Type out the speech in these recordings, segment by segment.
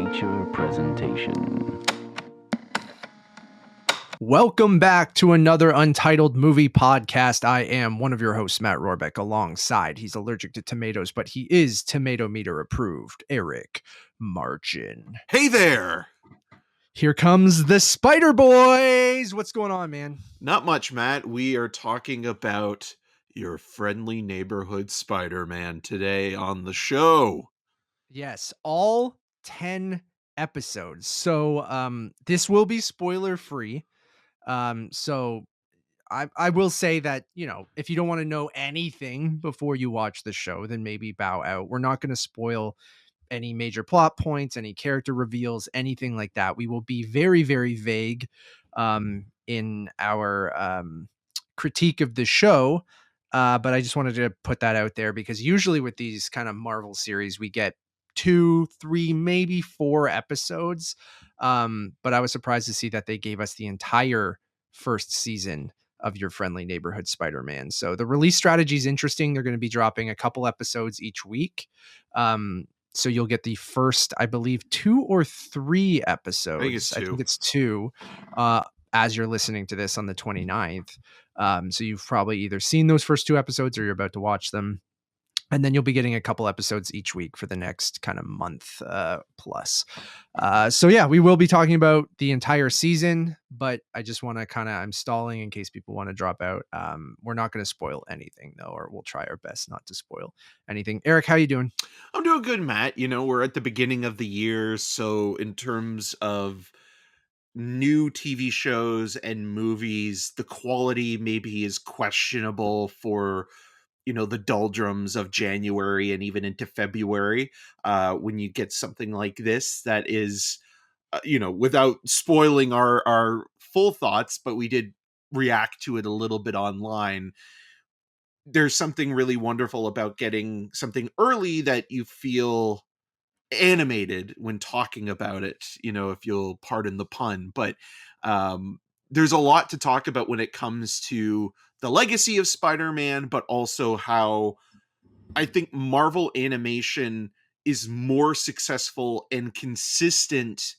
feature presentation. Welcome back to another Untitled movie podcast. I am one of your hosts, Matt Rohrbeck, alongside, he's allergic to tomatoes, but he is tomato meter approved, Eric Marchin. Hey there. Here comes the Spider Boys. What's going on, man? Not much, Matt. We are talking about your friendly neighborhood Spider-Man today on the show. Yes, all 10 episodes. So this will be spoiler free. So I will say that, you know, if you don't want to know anything before you watch the show, then maybe bow out. We're not going to spoil any major plot points, any character reveals, anything like that. We will be very, very vague in our critique of the show. But I just wanted to put that out there because usually with these kind of Marvel series, we get 2, 3, maybe 4 episodes. But I was surprised to see that they gave us the entire first season of your friendly neighborhood Spider-Man. So the release strategy is interesting. They're going to be dropping a couple episodes each week. So you'll get the first, I believe, 2 or 3 episodes. I think it's 2 as you're listening to this on the 29th. So you've probably either seen those first 2 episodes or you're about to watch them. And then you'll be getting a couple episodes each week for the next kind of month plus. So yeah, we will be talking about the entire season, but I just want to I'm stalling in case people want to drop out. We're not going to spoil anything though, or we'll try our best not to spoil anything. Eric, how you doing? I'm doing good, Matt. You know, we're at the beginning of the year. So in terms of new TV shows and movies, the quality maybe is questionable for, you know, the doldrums of January and even into February, when you get something like this that is, you know, without spoiling our full thoughts, but we did react to it a little bit online. There's something really wonderful about getting something early that you feel animated when talking about it, you know, if you'll pardon the pun. But there's a lot to talk about when it comes to the legacy of Spider-Man, but also how I think Marvel animation is more successful and consistent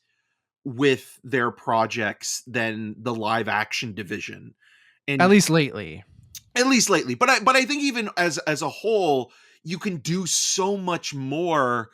with their projects than the live action division. And At least lately. But I think even as a whole, you can do so much more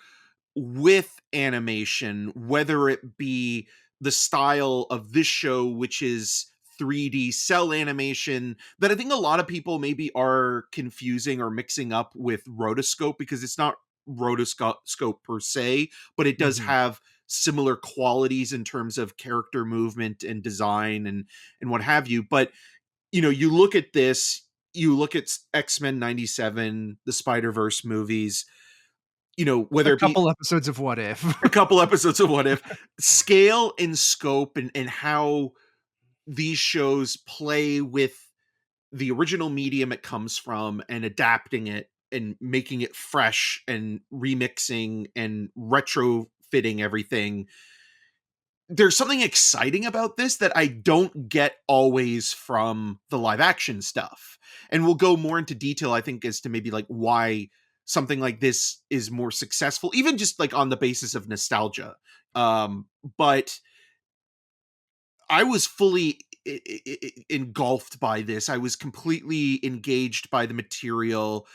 with animation, whether it be the style of this show, which is 3D cell animation, that I think a lot of people maybe are confusing or mixing up with rotoscope, because it's not rotoscope per se, but it does have similar qualities in terms of character movement and design and what have you. But, you know, you look at this, you look at X-Men 97, the Spider-Verse movies, you know, whether a couple episodes of What If, scale and scope and how these shows play with the original medium it comes from and adapting it and making it fresh and remixing and retrofitting everything. There's something exciting about this that I don't get always from the live action stuff. And we'll go more into detail, I think, as to maybe like why something like this is more successful, even just like on the basis of nostalgia. But I was fully engulfed by this. I was completely engaged by the material.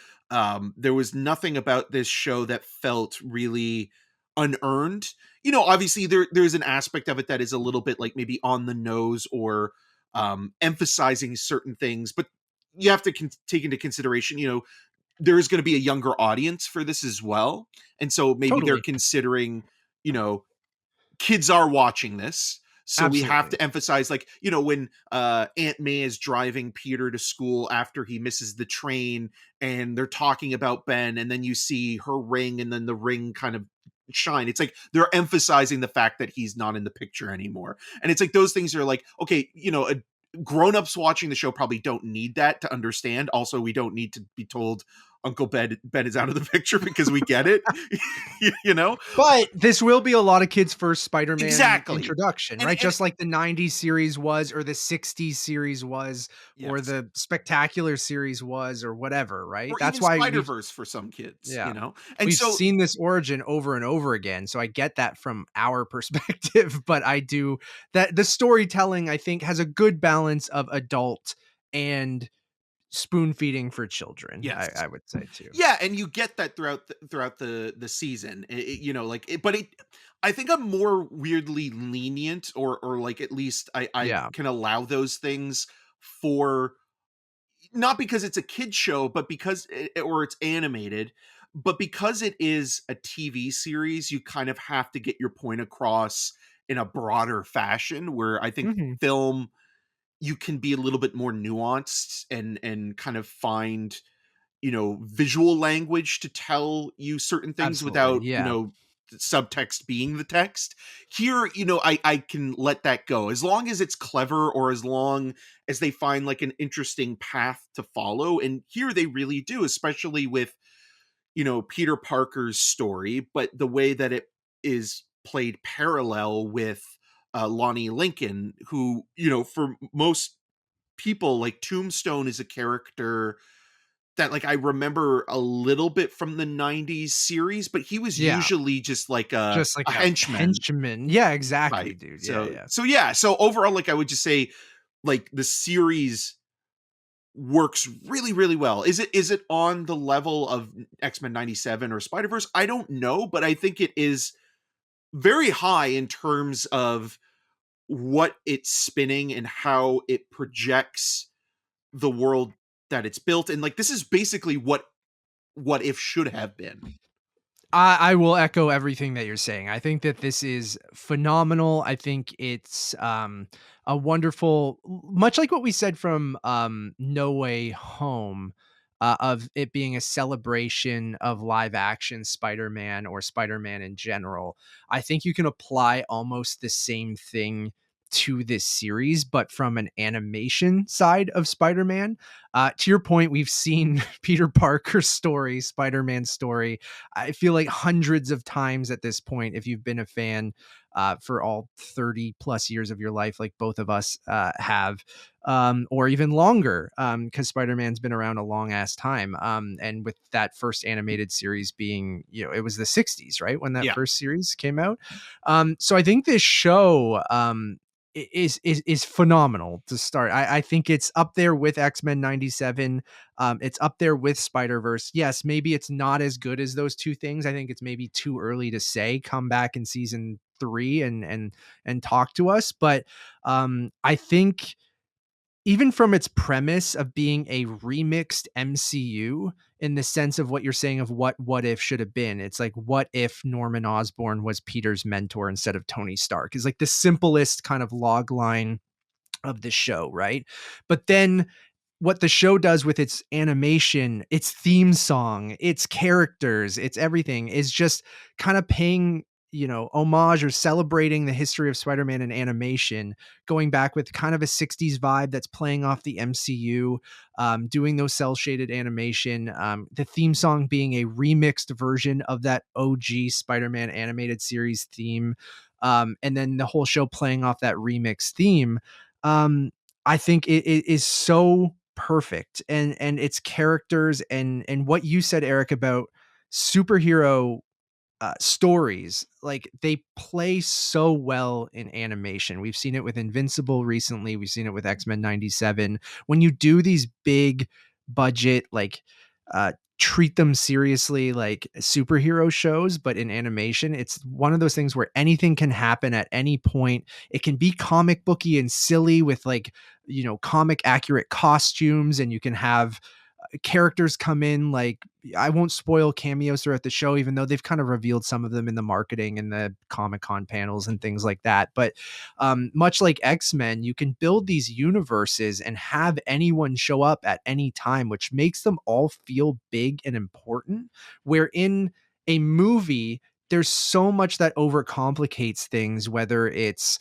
There was nothing about this show that felt really unearned. You know, obviously there's an aspect of it that is a little bit like maybe on the nose or emphasizing certain things, but you have to take into consideration, you know, there is going to be a younger audience for this as well. And so maybe they're considering, you know, kids are watching this. So we have to emphasize, like, you know, when Aunt May is driving Peter to school after he misses the train and they're talking about Ben, and then you see her ring and then the ring kind of shine. It's like they're emphasizing the fact that he's not in the picture anymore. And it's like those things are like, okay, you know, grown-ups watching the show probably don't need that to understand. Also, we don't need to be told Uncle Ben is out of the picture because we get it, you know? But this will be a lot of kids' first Spider-Man Exactly. introduction, And right? Just like the 90s series was, or the 60s series was, or yes. the Spectacular series was, or whatever, right? Or That's even why we've Spider-Verse for some kids, yeah. you know? And We've so seen this origin over and over again, so I get that from our perspective, but I do that the storytelling, I think, has a good balance of adult and spoon feeding for children, yes. I would say too. Yeah, and you get that throughout the season. You know, like but it I think I'm more weirdly lenient, or like at least I Yeah. can allow those things for, not because it's a kid show, but because or it's animated, but because it is a TV series, you kind of have to get your point across in a broader fashion, where I think Mhm. film, you can be a little bit more nuanced and kind of find, visual language to tell you certain things Absolutely, without, yeah. subtext being the text. Here, I can let that go as long as it's clever, or as long as they find like an interesting path to follow. And here they really do, especially with, Peter Parker's story, but the way that it is played parallel with Lonnie Lincoln, who, for most people, like Tombstone is a character that, like, I remember a little bit from the 90s series, but he was Yeah. usually just like a Just like a henchman. henchman. Yeah, exactly, Right. dude. Yeah, So yeah. yeah, so overall, like, I would just say, like, the series works really, really well. Is it on the level of X-Men 97 or Spider-Verse? I don't know, but I think it is very high in terms of what it's spinning and how it projects the world that it's built. And like, this is basically what if should have been. I will echo everything that you're saying. I think that this is phenomenal. I think it's a wonderful, much like what we said from No Way Home, of it being a celebration of live action Spider-Man or Spider-Man in general. I think you can apply almost the same thing to this series, but from an animation side of Spider-Man. To your point, we've seen Peter Parker's story, Spider-Man's story, I feel like hundreds of times at this point, if you've been a fan for all 30 plus years of your life, like both of us have, or even longer, because Spider-Man's been around a long ass time. And with that first animated series being, it was the 60s, right? When that Yeah. first series came out. So I think this show, is phenomenal to start. I think it's up there with X-Men 97. It's up there with Spider-Verse. Yes, maybe it's not as good as those two things. I think it's maybe too early to say. Come back in season 3 and talk to us. But I think even from its premise of being a remixed MCU, in the sense of what you're saying of what if should have been. It's like, what if Norman Osborn was Peter's mentor instead of Tony Stark? Is like the simplest kind of log line of the show, right? But then what the show does with its animation, its theme song, its characters, its everything is just kind of paying, homage or celebrating the history of Spider-Man in animation, going back with kind of a 60s vibe that's playing off the MCU, doing those cell shaded animation, the theme song being a remixed version of that OG Spider-Man animated series theme. And then the whole show playing off that remix theme. I think it is so perfect, and its characters and what you said, Eric, about superhero stories, like they play so well in animation. We've seen it with Invincible recently. We've seen it with X-Men 97. When you do these big budget, like treat them seriously like superhero shows, but in animation, it's one of those things where anything can happen at any point. It can be comic booky and silly with like, comic accurate costumes, and you can have characters come in. Like, I won't spoil cameos throughout the show, even though they've kind of revealed some of them in the marketing and the Comic-Con panels and things like that. But much like X-Men, you can build these universes and have anyone show up at any time, which makes them all feel big and important. Where in a movie, there's so much that overcomplicates things, whether it's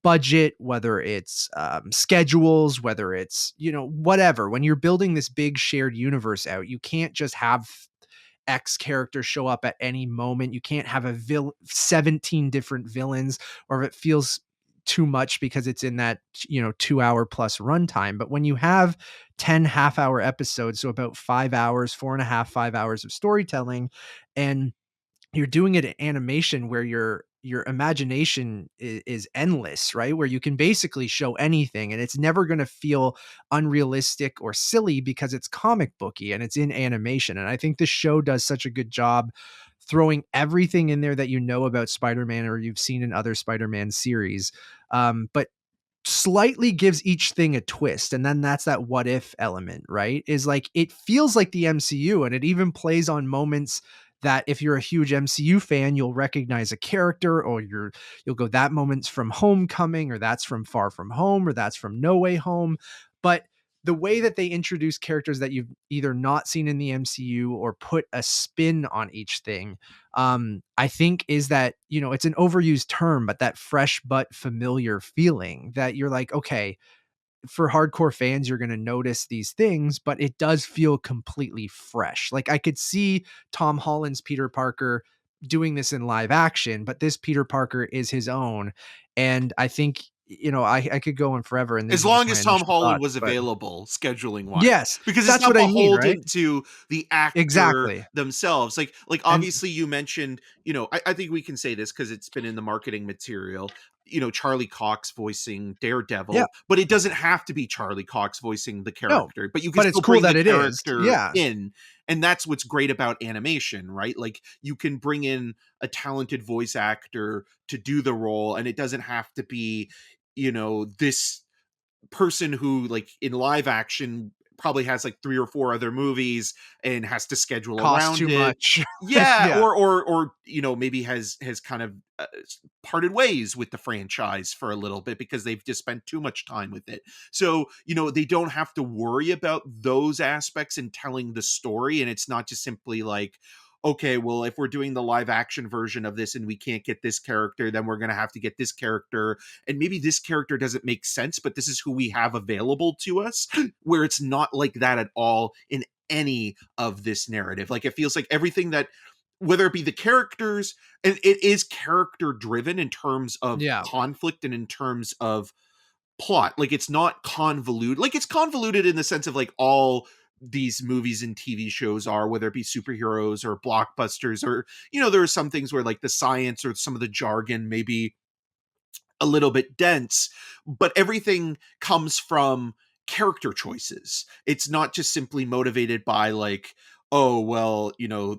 budget, whether it's schedules, whether it's, whatever. When you're building this big shared universe out, you can't just have X character show up at any moment. You can't have 17 different villains, or if it feels too much because it's in that 2 hour plus runtime. But when you have 10 half-hour episodes, so about 5 hours, 4.5, 5 hours of storytelling, and you're doing it in animation where your imagination is endless, right? Where you can basically show anything and it's never going to feel unrealistic or silly because it's comic booky and it's in animation. And I think this show does such a good job throwing everything in there that about Spider-Man or you've seen in other Spider-Man series. But slightly gives each thing a twist. And then that's that what if element, right? Is like, it feels like the MCU, and it even plays on moments that if you're a huge MCU fan, you'll recognize a character, or you'll go, that moment's from Homecoming, or that's from Far From Home, or that's from No Way Home. But the way that they introduce characters that you've either not seen in the MCU or put a spin on each thing, I think is that, it's an overused term, but that fresh but familiar feeling that you're like, okay, for hardcore fans, you're going to notice these things, but it does feel completely fresh. Like, I could see Tom Holland's Peter Parker doing this in live action, but this Peter Parker is his own. And I think, I could go on forever. And as these are just long my as Tom initial Holland thoughts, was but available scheduling wise, yes, because it's that's not what I mean, right? beholden to the actor Exactly. themselves. Like And obviously you mentioned, I think we can say this because it's been in the marketing material, Charlie Cox voicing yeah, Daredevil, but it doesn't have to be Charlie Cox voicing the no, character, but you can but it's still cool bring the that it is. character Yeah. in. And that's what's great about animation, right? Like, you can bring in a talented voice actor to do the role, and it doesn't have to be, this person who, like, in live action probably has like 3 or 4 other movies and has to schedule Costs around too it. much. Yeah, Yeah. or maybe has kind of parted ways with the franchise for a little bit because they've just spent too much time with it. So, they don't have to worry about those aspects in telling the story, and it's not just simply like, okay, well, if we're doing the live action version of this and we can't get this character, then we're going to have to get this character. And maybe this character doesn't make sense, but this is who we have available to us, where it's not like that at all in any of this narrative. Like, it feels like everything that, whether it be the characters, and it is character driven in terms of Yeah. conflict and in terms of plot. Like, it's not convoluted. Like, it's convoluted in the sense of like all these movies and TV shows are, whether it be superheroes or blockbusters, or, there are some things where like the science or some of the jargon may be a little bit dense, but everything comes from character choices. It's not just simply motivated by like, oh, well,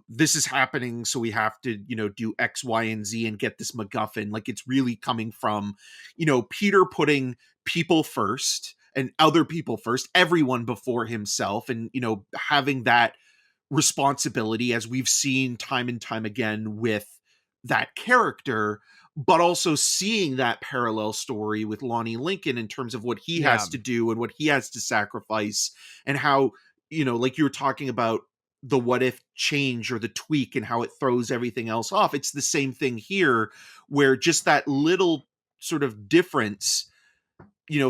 this is happening, so we have to, do X, Y, and Z and get this MacGuffin. Like, it's really coming from, Peter putting people first and other people first, everyone before himself, and, having that responsibility, as we've seen time and time again with that character, but also seeing that parallel story with Lonnie Lincoln in terms of what he Yeah. has to do and what he has to sacrifice, and how, like you were talking about the what if change or the tweak and how it throws everything else off. It's the same thing here, where just that little sort of difference,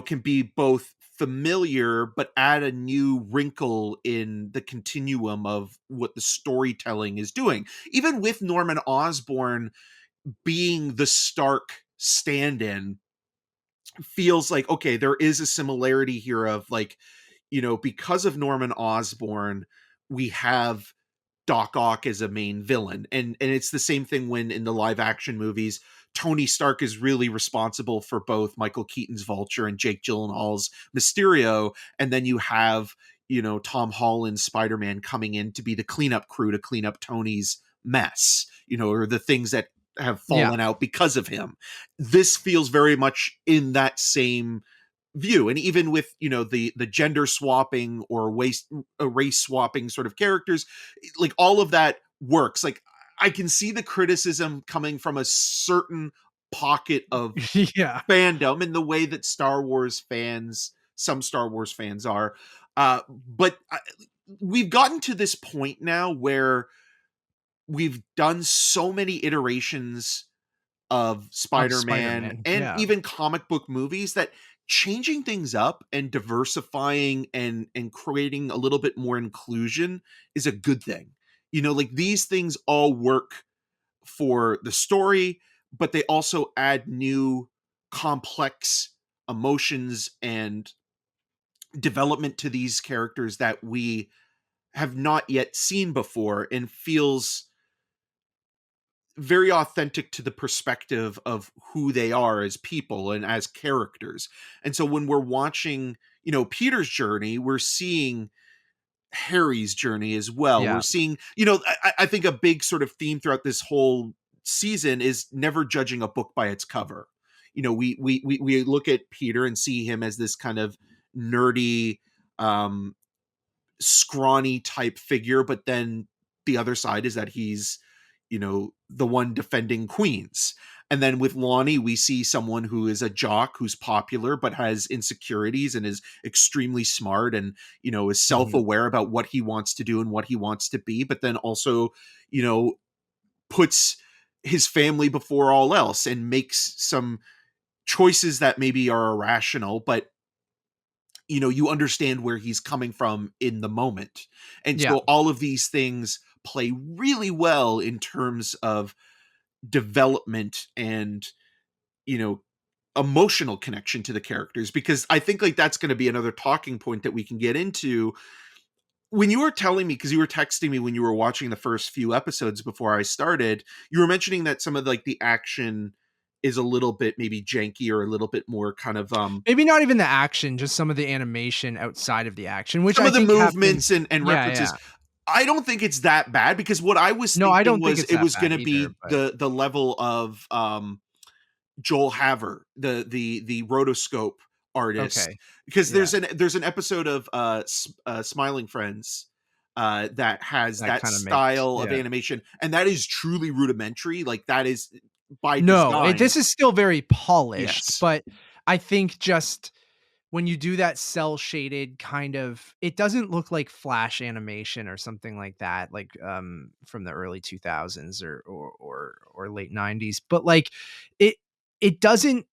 can be both familiar but add a new wrinkle in the continuum of what the storytelling is doing. Even with Norman Osborn being the Stark stand-in, feels like, okay, there is a similarity here of like, because of Norman Osborn, we have Doc Ock as a main villain. And it's the same thing when in the live action movies, Tony Stark is really responsible for both Michael Keaton's Vulture and Jake Gyllenhaal's Mysterio. And then you have, Tom Holland's Spider-Man coming in to be the cleanup crew to clean up Tony's mess, or the things that have Yeah. fallen out because of him. This feels very much in that same view. And even with, the gender swapping or race swapping sort of characters, like all of that works. Like, I can see the criticism coming from a certain pocket of Yeah. fandom in the way that some Star Wars fans are. But we've gotten to this point now where we've done so many iterations of Of Spider-Man Spider-Man, and yeah. even comic book movies, that changing things up and diversifying and creating a little bit more inclusion is a good thing. You know, like these things all work for the story, but they also add new complex emotions and development to these characters that we have not yet seen before, and feels very authentic to the perspective of who they are as people and as characters. And so when we're watching, you know, Peter's journey, we're seeing Harry's journey as well. We're Yeah. seeing, you know, I think a big sort of theme throughout this whole season is never judging a book by its cover. You know, we look at Peter and see him as this kind of nerdy, um, scrawny type figure, but then the other side is that he's, you know, the one defending Queens. And then with Lonnie, we see someone who is a jock who's popular but has insecurities and is extremely smart and, you know, is Mhm. self-aware about what he wants to do and what he wants to be, but then also, you know, puts his family before all else and makes some choices that maybe are irrational, but you know, you understand where he's coming from in the moment. And Yeah. so all of these things play really well in terms of development and, you know, emotional connection to the characters, because I think like that's going to be another talking point that we can get into. When you were telling me, because you were texting me when you were watching the first few episodes before I started, you were mentioning that some of like the action is a little bit maybe janky or a little bit more kind of Maybe not even the action, just some of the animation outside of the action, which some I of the think movements happens. and Yeah, references. yeah. I don't think it's that bad, because what I was No, I thinking don't think was it's it that was going bad to either, be but the level of Joel Haver, the rotoscope artist, okay. because Yeah, there's an episode of Smiling Friends that has that that kinda makes style of yeah. animation, and that is truly rudimentary. Like that is by No, design. this is still very polished, Yes. but I think just when you do that cell shaded kind of, it doesn't look like flash animation or something like that, like, from the early 2000s or late 90s, but, like, it it doesn't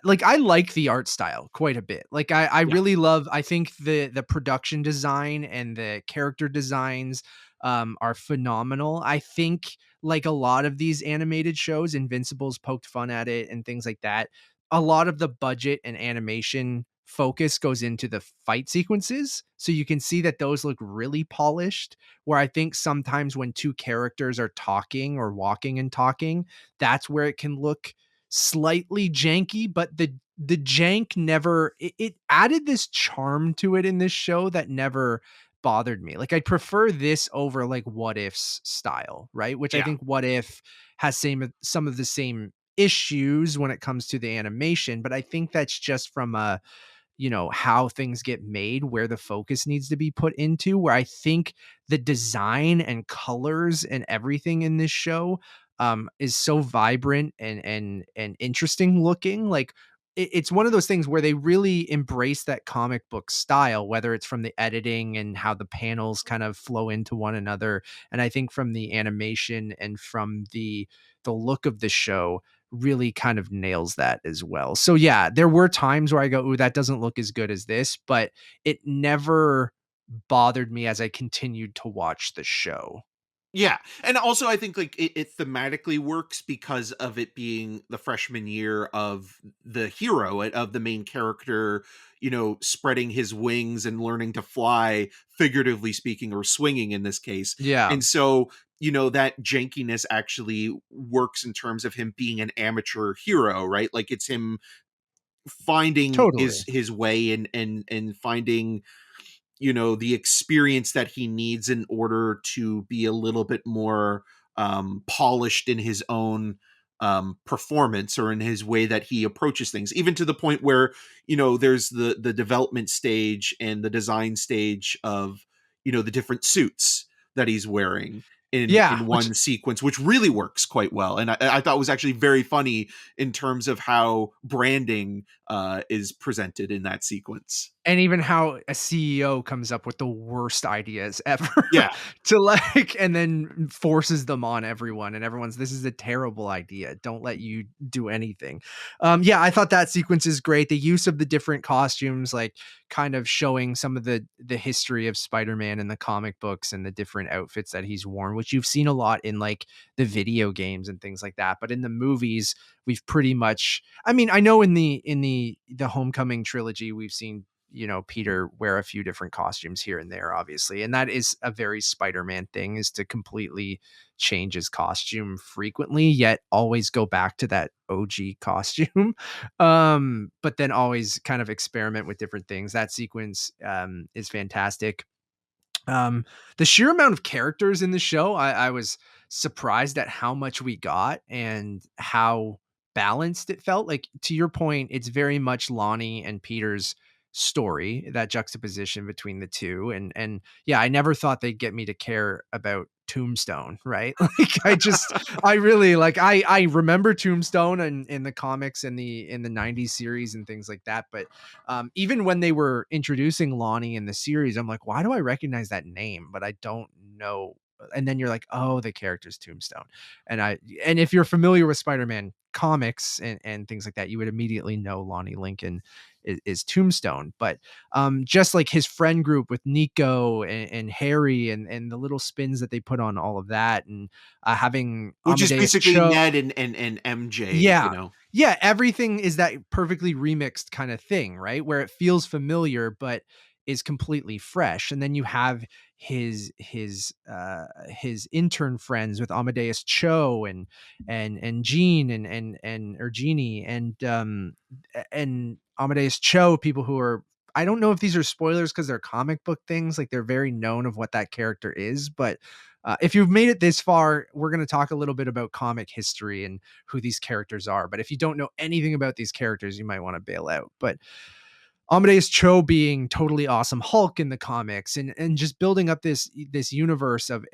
like, I like the art style quite a bit. Like, I Yeah. really love, I think the production design and the character designs, are phenomenal. I think, like a lot of these animated shows, Invincible's poked fun at it and things like that, a lot of the budget and animation focus goes into the fight sequences. So you can see that those look really polished. Where I think sometimes when two characters are talking or walking and talking, that's where it can look slightly janky, but the jank never, it added this charm to it in this show that never bothered me. Like I prefer this over like What If's style, right? Which I Yeah. think What If has some of the same issues when it comes to the animation, but I think that's just from a, you know, how things get made, where the focus needs to be put into, where I think the design and colors and everything in this show is so vibrant and interesting looking. Like it's one of those things where they really embrace that comic book style, whether it's from the editing and how the panels kind of flow into one another. And I think from the animation and from the look of the show really kind of nails that as well. So yeah, there were times where I go, "Ooh, that doesn't look as good as this," but it never bothered me as I continued to watch the show. Yeah, and also I think like it thematically works because of it being the freshman year of the hero, of the main character, you know, spreading his wings and learning to fly, figuratively speaking, or swinging in this case. Yeah, And so, you know, that jankiness actually works in terms of him being an amateur hero, right? Like it's him finding totally. his way and finding, you know, the experience that he needs in order to be a little bit more polished in his own performance or in his way that he approaches things, even to the point where, you know, there's the development stage and the design stage of, you know, the different suits that he's wearing. in one sequence, which really works quite well. And I thought was actually very funny in terms of how branding is presented in that sequence. And even how a CEO comes up with the worst ideas ever Yeah. to like, and then forces them on everyone, and everyone's, this is a terrible idea. Don't let you do anything. Yeah, I thought that sequence is great. The use of the different costumes, like kind of showing some of the history of Spider-Man in the comic books and the different outfits that he's worn, which you've seen a lot in like the video games and things like that. But in the movies, we've pretty much, I mean, I know in the Homecoming trilogy, we've seen, you know, Peter wear a few different costumes here and there, obviously. And that is a very Spider-Man thing, is to completely change his costume frequently, yet always go back to that OG costume. But then always kind of experiment with different things. That sequence is fantastic. The sheer amount of characters in the show, I was surprised at how much we got and how balanced it felt. Like, to your point, it's very much Lonnie and Peter's story, that juxtaposition between the two. And yeah, I never thought they'd get me to care about Tombstone, right? Like, I really like, I remember Tombstone and in the comics and in the 90s series and things like that. But even when they were introducing Lonnie in the series, I'm like, why do I recognize that name? But I don't know. And then you're like, oh, the character's Tombstone. And if you're familiar with Spider-Man comics and things like that, you would immediately know Lonnie Lincoln is Tombstone. But just like his friend group with Nico and Harry and the little spins that they put on all of that, and having which Amadeus is basically Cho, Ned and MJ, yeah, you know. Yeah, everything is that perfectly remixed kind of thing, right? Where it feels familiar, but is completely fresh. And then you have his intern friends with Amadeus Cho and Jean and or Jeannie and Amadeus Cho, people who are, I don't know if these are spoilers because they're comic book things, like they're very known of what that character is, but if you've made it this far, we're going to talk a little bit about comic history and who these characters are. But if you don't know anything about these characters, you might want to bail out. But Amadeus Cho being totally awesome Hulk in the comics, and just building up this universe of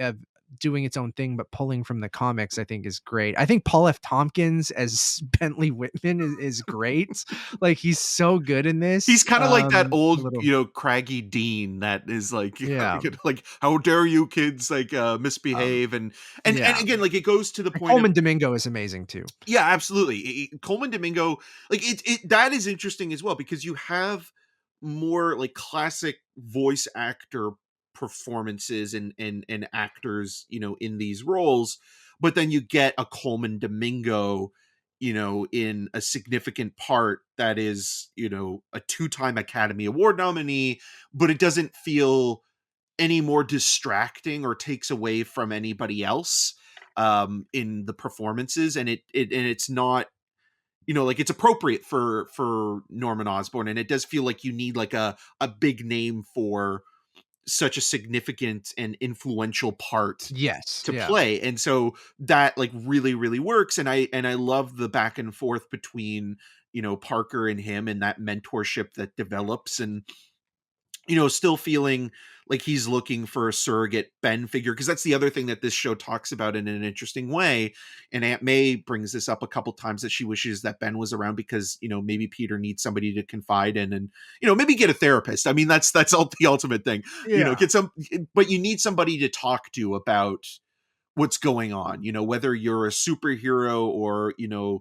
doing its own thing, but pulling from the comics, I think is great. I think Paul F. Tompkins as Bentley Whitman is great. Like, he's so good in this. He's kind of like that old, little, you know, craggy dean that is like, yeah, like, how dare you kids, like, misbehave. And yeah. again, like, it goes to the point Colman of, Domingo is amazing too. yeah, absolutely. Colman Domingo, like, that is interesting as well, because you have more like classic voice actor performances and actors, you know, in these roles, but then you get a Colman Domingo, you know, in a significant part that is, you know, a 2-time Academy Award nominee, but it doesn't feel any more distracting or takes away from anybody else in the performances. And it's not, you know, like, it's appropriate for Norman Osborn, and it does feel like you need like a big name for such a significant and influential part Yes. to Yeah. play. And so that, like, really works. And I love the back and forth between, you know, Parker and him, and that mentorship that develops, and, you know, still feeling like he's looking for a surrogate Ben figure, because that's the other thing that this show talks about in an interesting way. And Aunt May brings this up a couple times, that she wishes that Ben was around because, you know, maybe Peter needs somebody to confide in, and, you know, maybe get a therapist. I mean, that's all the ultimate thing, you know, but you need somebody to talk to about what's going on, you know, whether you're a superhero or, you know,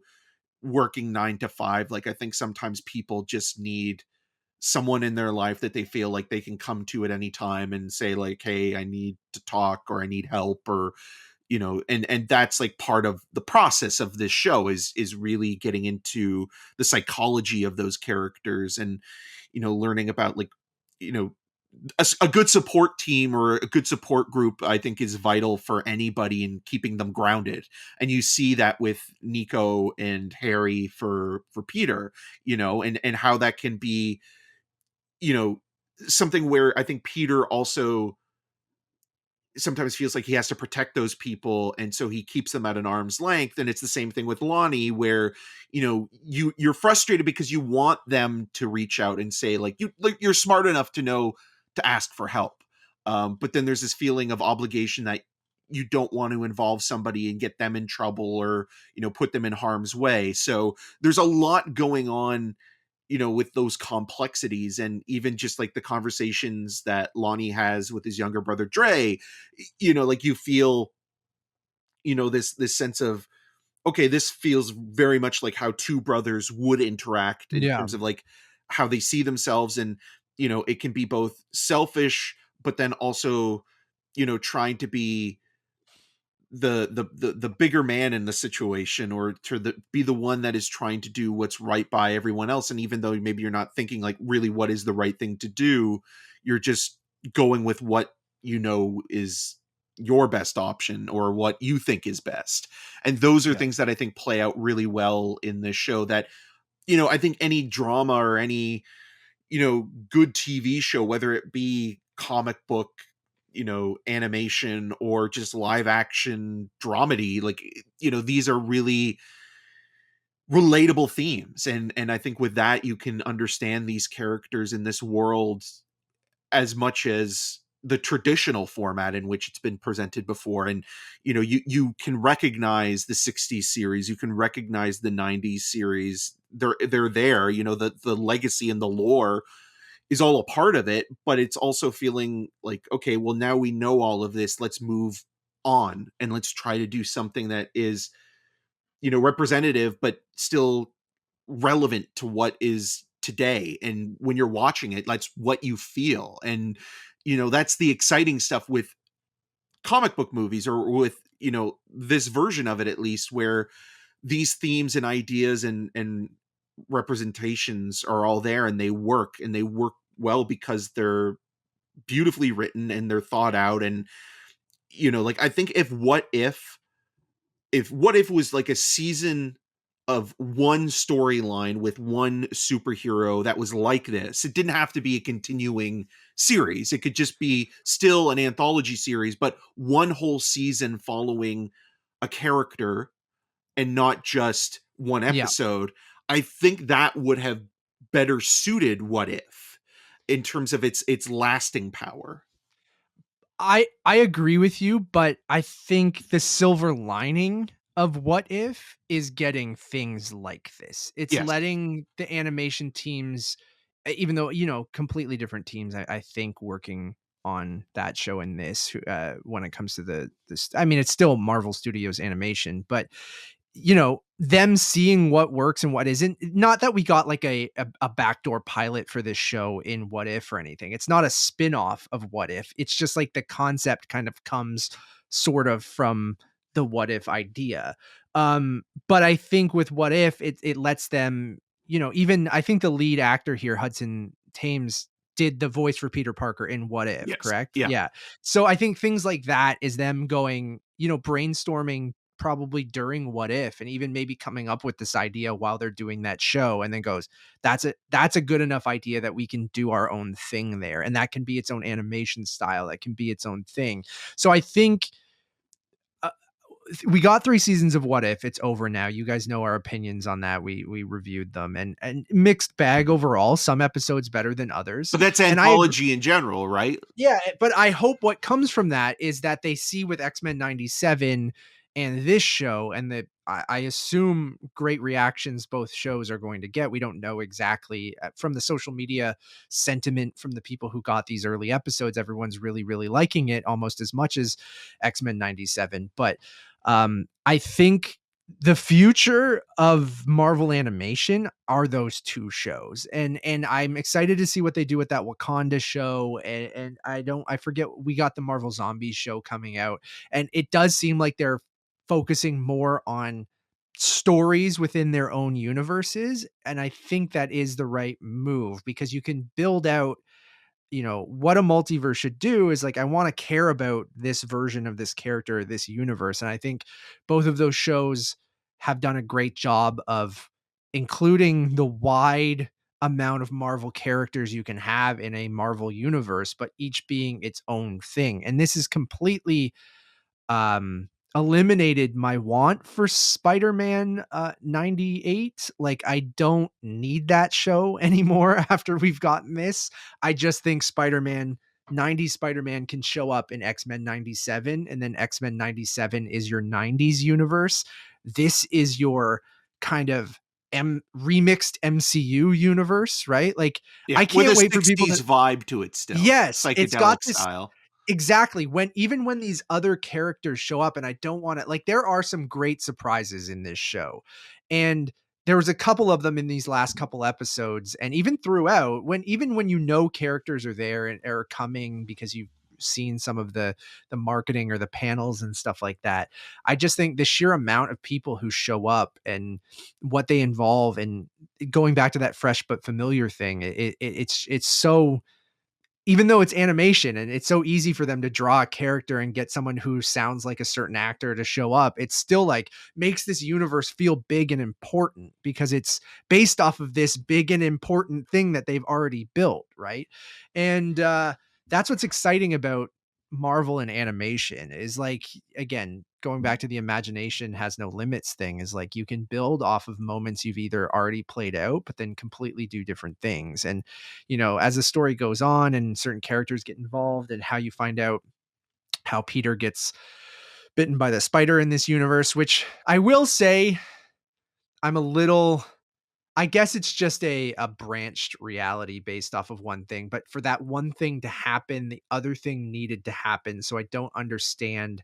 working 9 to 5. Like, I think sometimes people just need someone in their life that they feel like they can come to at any time and say, like, hey, I need to talk, or I need help, or, you know, and that's like part of the process of this show is really getting into the psychology of those characters, and, you know, learning about, like, you know, a good support team or a good support group, I think, is vital for anybody in keeping them grounded. And you see that with Nico and Harry for Peter, you know, and how that can be, you know, something where I think Peter also sometimes feels like he has to protect those people, and so he keeps them at an arm's length. And it's the same thing with Lonnie, where, you know, you're frustrated because you want them to reach out and say, like, you're smart enough to know to ask for help, but then there's this feeling of obligation that you don't want to involve somebody and get them in trouble or, put them in harm's way. So there's a lot going on, with those complexities, and even just like the conversations that Lonnie has with his younger brother Dre, like you feel, this sense of, okay, this feels very much like how two brothers would interact in Yeah. terms of like how they see themselves. And, it can be both selfish, but then also, trying to be the bigger man in the situation, or be the one that is trying to do what's right by everyone else. And even though maybe you're not thinking like really what is the right thing to do, you're just going with what is your best option or what you think is best. And those are Yeah. things that I think play out really well in this show, that I think any drama or any good TV show, whether it be comic book, animation, or just live action dramedy, like, these are really relatable themes. And I think with that, you can understand these characters in this world as much as the traditional format in which it's been presented before. And, you can recognize the 60s series, you can recognize the 90s series. They're there, the legacy and the lore is all a part of it, but it's also feeling like, okay, well, now we know all of this. Let's move on and let's try to do something that is, representative, but still relevant to what is today. And when you're watching it, that's what you feel. And, that's the exciting stuff with comic book movies, or with, this version of it, at least, where these themes and ideas and representations are all there, and they work well because they're beautifully written and they're thought out. And like, I think if What If was like a season of one storyline with one superhero that was like this, it didn't have to be a continuing series. It could just be still an anthology series, but one whole season following a character and not just one Yeah. episode. I think that would have better suited What If in terms of its lasting power. I agree with you, but I think the silver lining of What If is getting things like this. It's Yes. letting the animation teams, even though, completely different teams, I think, working on that show and this, when it comes to this, I mean, it's still Marvel Studios animation, but them seeing what works and what isn't. Not that we got like a backdoor pilot for this show in What If or anything. It's not a spin-off of What If. It's just like the concept kind of comes sort of from the What If idea. But I think with What If, it lets them, even I think the lead actor here, Hudson Thames, did the voice for Peter Parker in What If, Yes. correct? Yeah. Yeah. So I think things like that is them going, brainstorming probably during What If, and even maybe coming up with this idea while they're doing that show, and then goes, that's a good enough idea that we can do our own thing there, and that can be its own animation style, that can be its own thing. So I think we got 3 seasons of What If. It's over now. You guys know our opinions on that. We reviewed them, and mixed bag overall. Some episodes better than others. But that's And anthology in general, right? yeah, but I hope what comes from that is that they see with X-Men 97 and this show, and that I assume great reactions both shows are going to get. We don't know exactly, from the social media sentiment from the people who got these early episodes. Everyone's really, really liking it almost as much as X-Men 97. But I think the future of Marvel animation are those 2 shows. And I'm excited to see what they do with that Wakanda show. And I forget, we got the Marvel Zombies show coming out, and it does seem like they're focusing more on stories within their own universes. And I think that is the right move, because you can build out, what a multiverse should do is, like, I want to care about this version of this character, this universe. And I think both of those shows have done a great job of including the wide amount of Marvel characters you can have in a Marvel universe, but each being its own thing. And this is completely eliminated my want for Spider-Man 98. Like, I don't need that show anymore after we've gotten this. I just think Spider-Man 90s Spider-Man can show up in X-Men 97, and then X-Men 97 is your 90s universe. This is your kind of remixed MCU universe, right? Like, Yeah, I with can't a wait for people to. 60s vibe to it still. Yes, it's got Psychedelic this. style. Exactly. When these other characters show up, and I don't want to, like, there are some great surprises in this show. And there was a couple of them in these last couple episodes, and even throughout, when characters are there and are coming because you've seen some of the marketing or the panels and stuff like that. I just think the sheer amount of people who show up and what they involve, and going back to that fresh but familiar thing, it's so, even though it's animation and it's so easy for them to draw a character and get someone who sounds like a certain actor to show up, it's still like makes this universe feel big and important because it's based off of this big and important thing that they've already built. Right. And that's what's exciting about Marvel and animation is, like, again, going back to the imagination has no limits thing, is like you can build off of moments you've either already played out, but then completely do different things. And, as the story goes on and certain characters get involved, and how you find out how Peter gets bitten by the spider in this universe, which I will say I'm a little, I guess it's just a branched reality based off of one thing, but for that one thing to happen, the other thing needed to happen. So I don't understand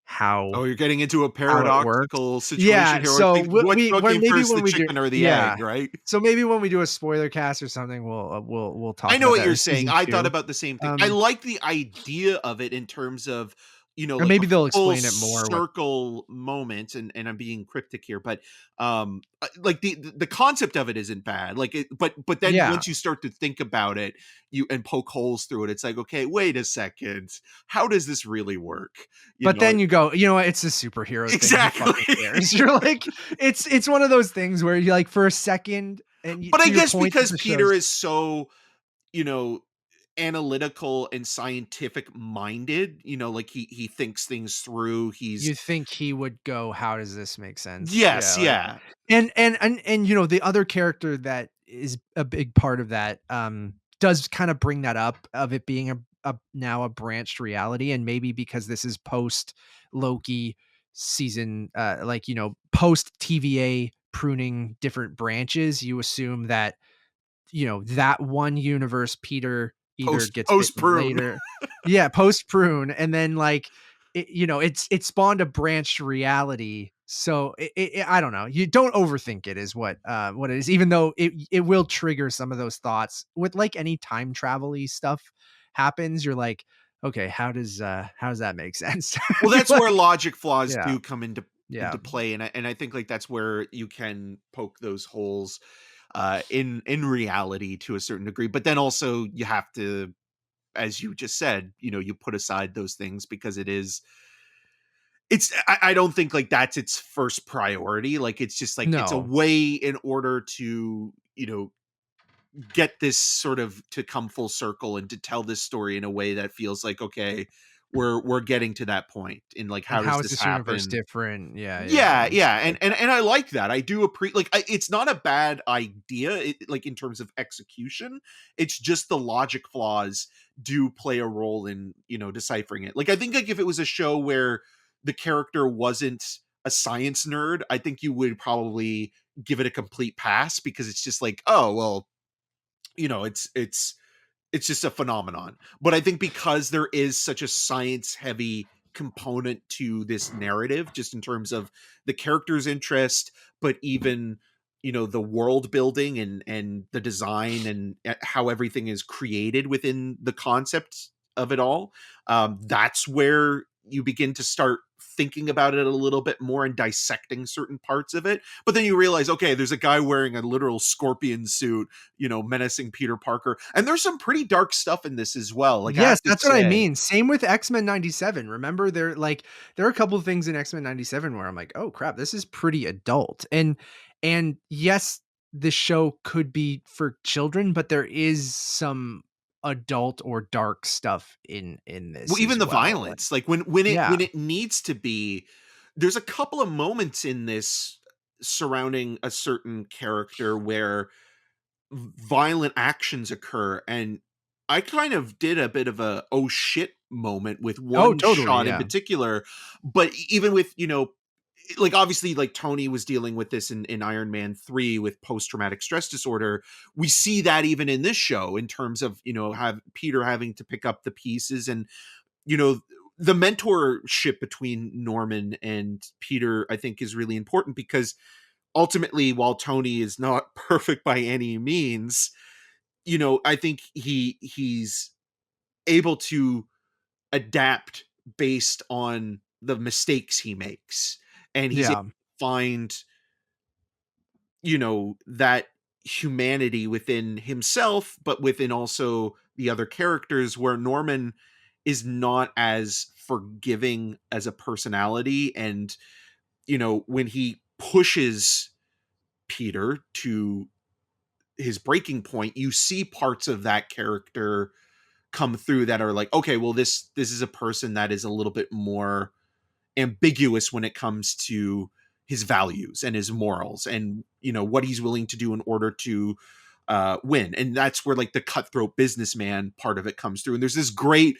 Oh, how you're getting into a it works. paradoxical situation Yeah, here. so What when came maybe first, when the we do, chicken or the yeah. egg, right? So maybe when we do a spoiler cast or something, we'll talk I know about what that, you're or saying. season I thought 2. about the same thing. I like the idea of it in terms of, Or like a maybe they'll full explain it more what. circle moment, and I'm being cryptic here, but like the concept of it isn't bad. Like but then Yeah, once you start to think about it, you and poke holes through it, it's like, okay, wait a second. How does this really work? You but know, then you go, you know what? It's a superhero thing. Who exactly. fucking cares? You're like, it's one of those things where you, like, for a second, and But to I your guess point that because the Peter show's, is so, you know, analytical and scientific minded, like he thinks things through. He's you think he would go, how does this make sense? Yeah, yes, like, yeah. and the other character that is a big part of that does kind of bring that up, of it being a now a branched reality, and maybe because this is post Loki season, like, post TVA pruning different branches, you assume that, that one universe, Peter either gets Post bitten prune. later. Yeah, post prune. And then, like, it spawned a branched reality. So I don't know. You don't overthink it is what it is, even though it will trigger some of those thoughts with, like, any time travel-y stuff happens. You're like, okay, how does that make sense? Well, You're that's like, where logic flaws yeah, do come yeah, into play, and I think like that's where you can poke those holes in reality to a certain degree. But then also you have to, as you just said, you put aside those things because I don't think like that's its first priority. Like it's just like it's a no. way in order to, get this sort of to come full circle and to tell this story in a way that feels like, okay, we're getting to that point, and like And how does how is this this universe happen? different? Yeah, yeah, Yeah, and yeah, stuff like that. and I like that. I do like it's not a bad idea, like in terms of execution. It's just the logic flaws do play a role in deciphering it. Like I think like if it was a show where the character wasn't a science nerd, I think you would probably give it a complete pass because it's just like, oh well, it's just a phenomenon. But I think because there is such a science heavy component to this narrative, just in terms of the character's interest, but even the world building and the design and how everything is created within the concept of it all, that's where you begin to start thinking about it a little bit more and dissecting certain parts of it. But then you realize, okay, there's a guy wearing a literal scorpion suit, menacing Peter Parker. And there's some pretty dark stuff in this as well. Like I Yes, have to that's what I say, mean. Same with X-Men 97. Remember, there are a couple of things in X-Men 97 where I'm like, "Oh crap, this is pretty adult." And yes, the show could be for children, but there is some adult or dark stuff in well, this even as the well. Like, violence, like when yeah. it needs to be, there's a couple of moments in this surrounding a certain character where violent actions occur, and I kind of did a bit of a oh shit moment with Oh, one totally. shot in Yeah. particular, but even with, like obviously like Tony was dealing with this in Iron Man 3 with post-traumatic stress disorder. We see that even in this show in terms of, have Peter having to pick up the pieces, and you know the mentorship between Norman and Peter I think is really important, because ultimately, while Tony is not perfect by any means, I think he's able to adapt based on the mistakes he makes, and he's able Yeah. to find that humanity within himself, but within also the other characters, where Norman is not as forgiving as a personality. And when he pushes Peter to his breaking point, you see parts of that character come through that are like, okay, well, this is a person that is a little bit more ambiguous when it comes to his values and his morals, and what he's willing to do in order to win. And that's where like the cutthroat businessman part of it comes through. And there's this great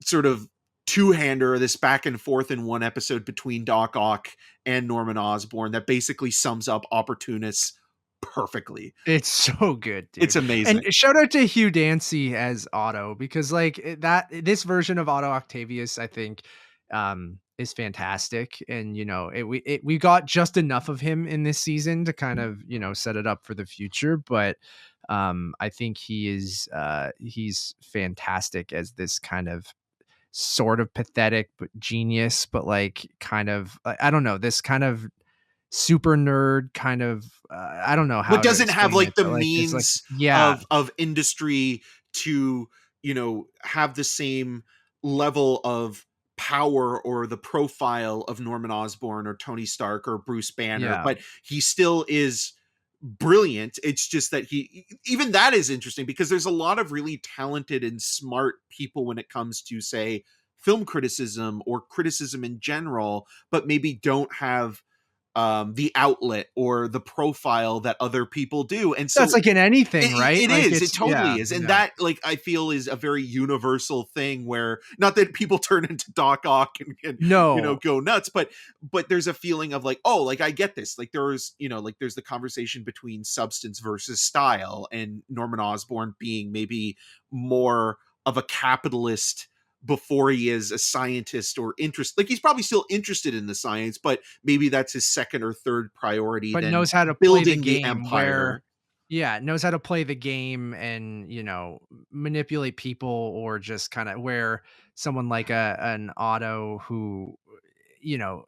sort of two-hander, this back and forth in one episode between Doc Ock and Norman Osborn that basically sums up opportunists perfectly. It's so good, dude. It's amazing. And shout out to Hugh Dancy as Otto, because like this version of Otto Octavius, I think, is fantastic. And we got just enough of him in this season to kind of set it up for the future. But I think he's fantastic as this kind of sort of pathetic but genius, but like kind of I don't know, this kind of super nerd kind of I don't know how but to doesn't have explain like it, the but, like, it's like, means yeah, of industry to have the same level of power or the profile of Norman Osborn or Tony Stark or Bruce Banner, yeah. but he still is brilliant. It's just that even that is interesting, because there's a lot of really talented and smart people when it comes to, say, film criticism or criticism in general, but maybe don't have the outlet or the profile that other people do. And That's so like in anything, right? it Like is. It it's totally is. And yeah. that, like, I feel is a very universal thing, where not that people turn into Doc Ock and No. go nuts, but there's a feeling of like, oh, like I get this. Like there's, like there's the conversation between substance versus style, and Norman Osborn being maybe more of a capitalist before he is a scientist or interest. Like he's probably still interested in the science, but maybe that's his second or third priority But than knows how to play the building the game where empire. yeah, knows how to play the game and, manipulate people, or just kind of where someone like an Otto who,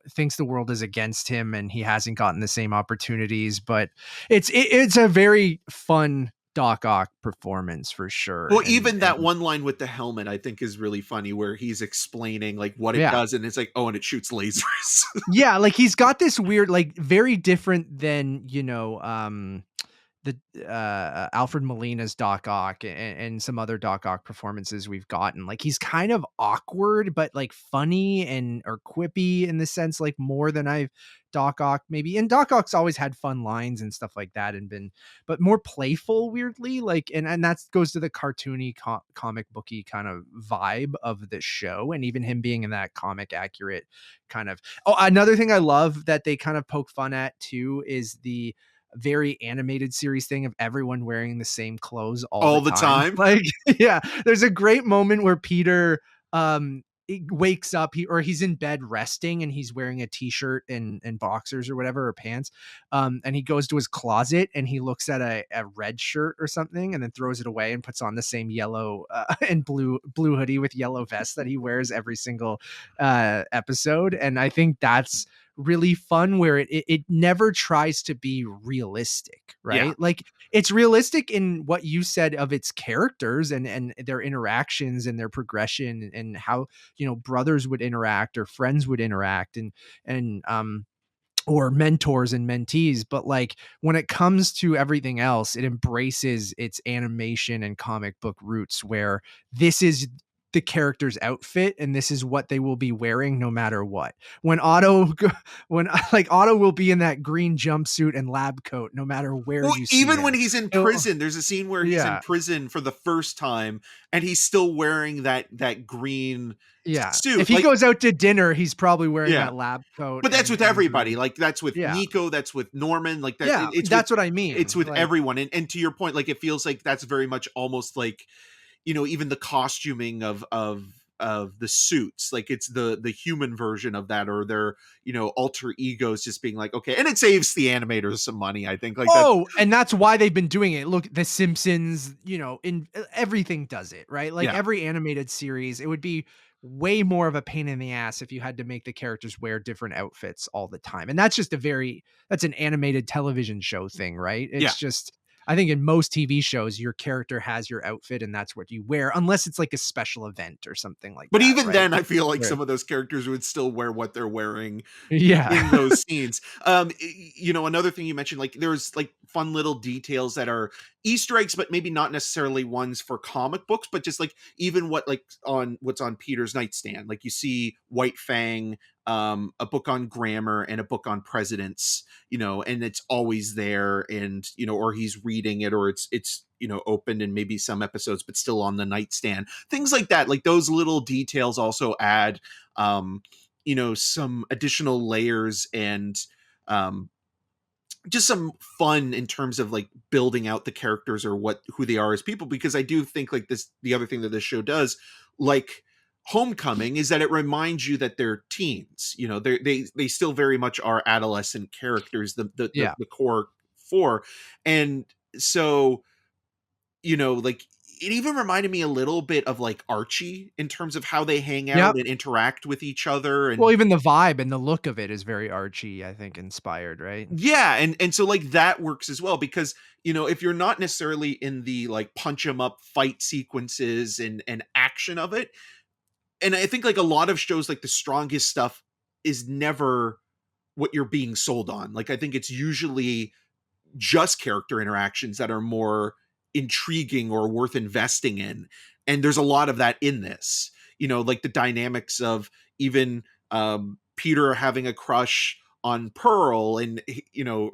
thinks the world is against him and he hasn't gotten the same opportunities. But it's a very fun Doc Ock performance for sure. Well, And even that one line with the helmet, I think, is really funny, where he's explaining like what it yeah. does, and it's like, oh, and it shoots lasers. Yeah, like he's got this weird, like very different than, the Alfred Molina's Doc Ock and some other Doc Ock performances we've gotten. Like he's kind of awkward, but like funny and or quippy in the sense, like more than I've Doc Ock maybe. And Doc Ock's always had fun lines and stuff like that, and been, but more playful, weirdly. Like, and that goes to the cartoony comic booky kind of vibe of the show, and even him being in that comic accurate kind of. Oh, another thing I love that they kind of poke fun at too is the very animated series thing of everyone wearing the same clothes all the time. Like, yeah, there's a great moment where Peter he wakes up, he's in bed resting, and he's wearing a t-shirt and boxers or whatever, or pants. And he goes to his closet and he looks at a red shirt or something, and then throws it away and puts on the same yellow and blue hoodie with yellow vest that he wears every single episode. And I think that's really fun, where it never tries to be realistic, right? Yeah. Like it's realistic in what you said of its characters and their interactions and their progression, and how brothers would interact or friends would interact, and or mentors and mentees. But like when it comes to everything else, it embraces its animation and comic book roots, where this is the character's outfit, and this is what they will be wearing no matter what. When when like Otto will be in that green jumpsuit and lab coat no matter where Well, you see even him. when he's in prison, there's a scene where he's in Yeah. prison for the first time and he's still wearing that green Yeah. If suit. he Like, goes out to dinner, he's probably wearing yeah. that lab coat But that's with and everybody. green. Like, that's with Yeah. Nico, that's with Norman, like that Yeah, it's with that's what I mean. Like, everyone. And to your point, like it feels like that's very much almost like, even the costuming of the suits, like it's the human version of that, or their alter egos just being like, okay, and it saves the animators some money, I think, like that. oh, and that's why they've been doing it. Look, The Simpsons, in everything does it, right? Like Yeah. every animated series, it would be way more of a pain in the ass if you had to make the characters wear different outfits all the time. And that's just that's an animated television show thing, right? Yeah. It's just, I think in most TV shows, your character has your outfit and that's what you wear, unless it's like a special event or something like But that, even right? then, I feel like Where, some of those characters would still wear what they're wearing yeah. in those scenes. Another thing you mentioned, like there's like fun little details that are Easter eggs, but maybe not necessarily ones for comic books, but just like even what's on Peter's nightstand. Like you see White Fang, a book on grammar and a book on presidents, and it's always there, and or he's reading it, or it's opened in maybe some episodes, but still on the nightstand. Things like that, like those little details also add some additional layers and just some fun in terms of like building out the characters or who they are as people. Because I do think like the other thing that this show does, like Homecoming, is that it reminds you that they're teens. They still very much are adolescent characters, Yeah. the core four. And so like it even reminded me a little bit of like Archie in terms of how they hang out Yep. and interact with each other. Well, And even the vibe and the look of it is very Archie, I think, inspired, right? yeah, and so like that works as well, because if you're not necessarily in the like punch 'em up fight sequences and action of it, and I think like a lot of shows, like the strongest stuff is never what you're being sold on. Like I think it's usually just character interactions that are more intriguing or worth investing in. And there's a lot of that in this, like the dynamics of even Peter having a crush on Pearl, and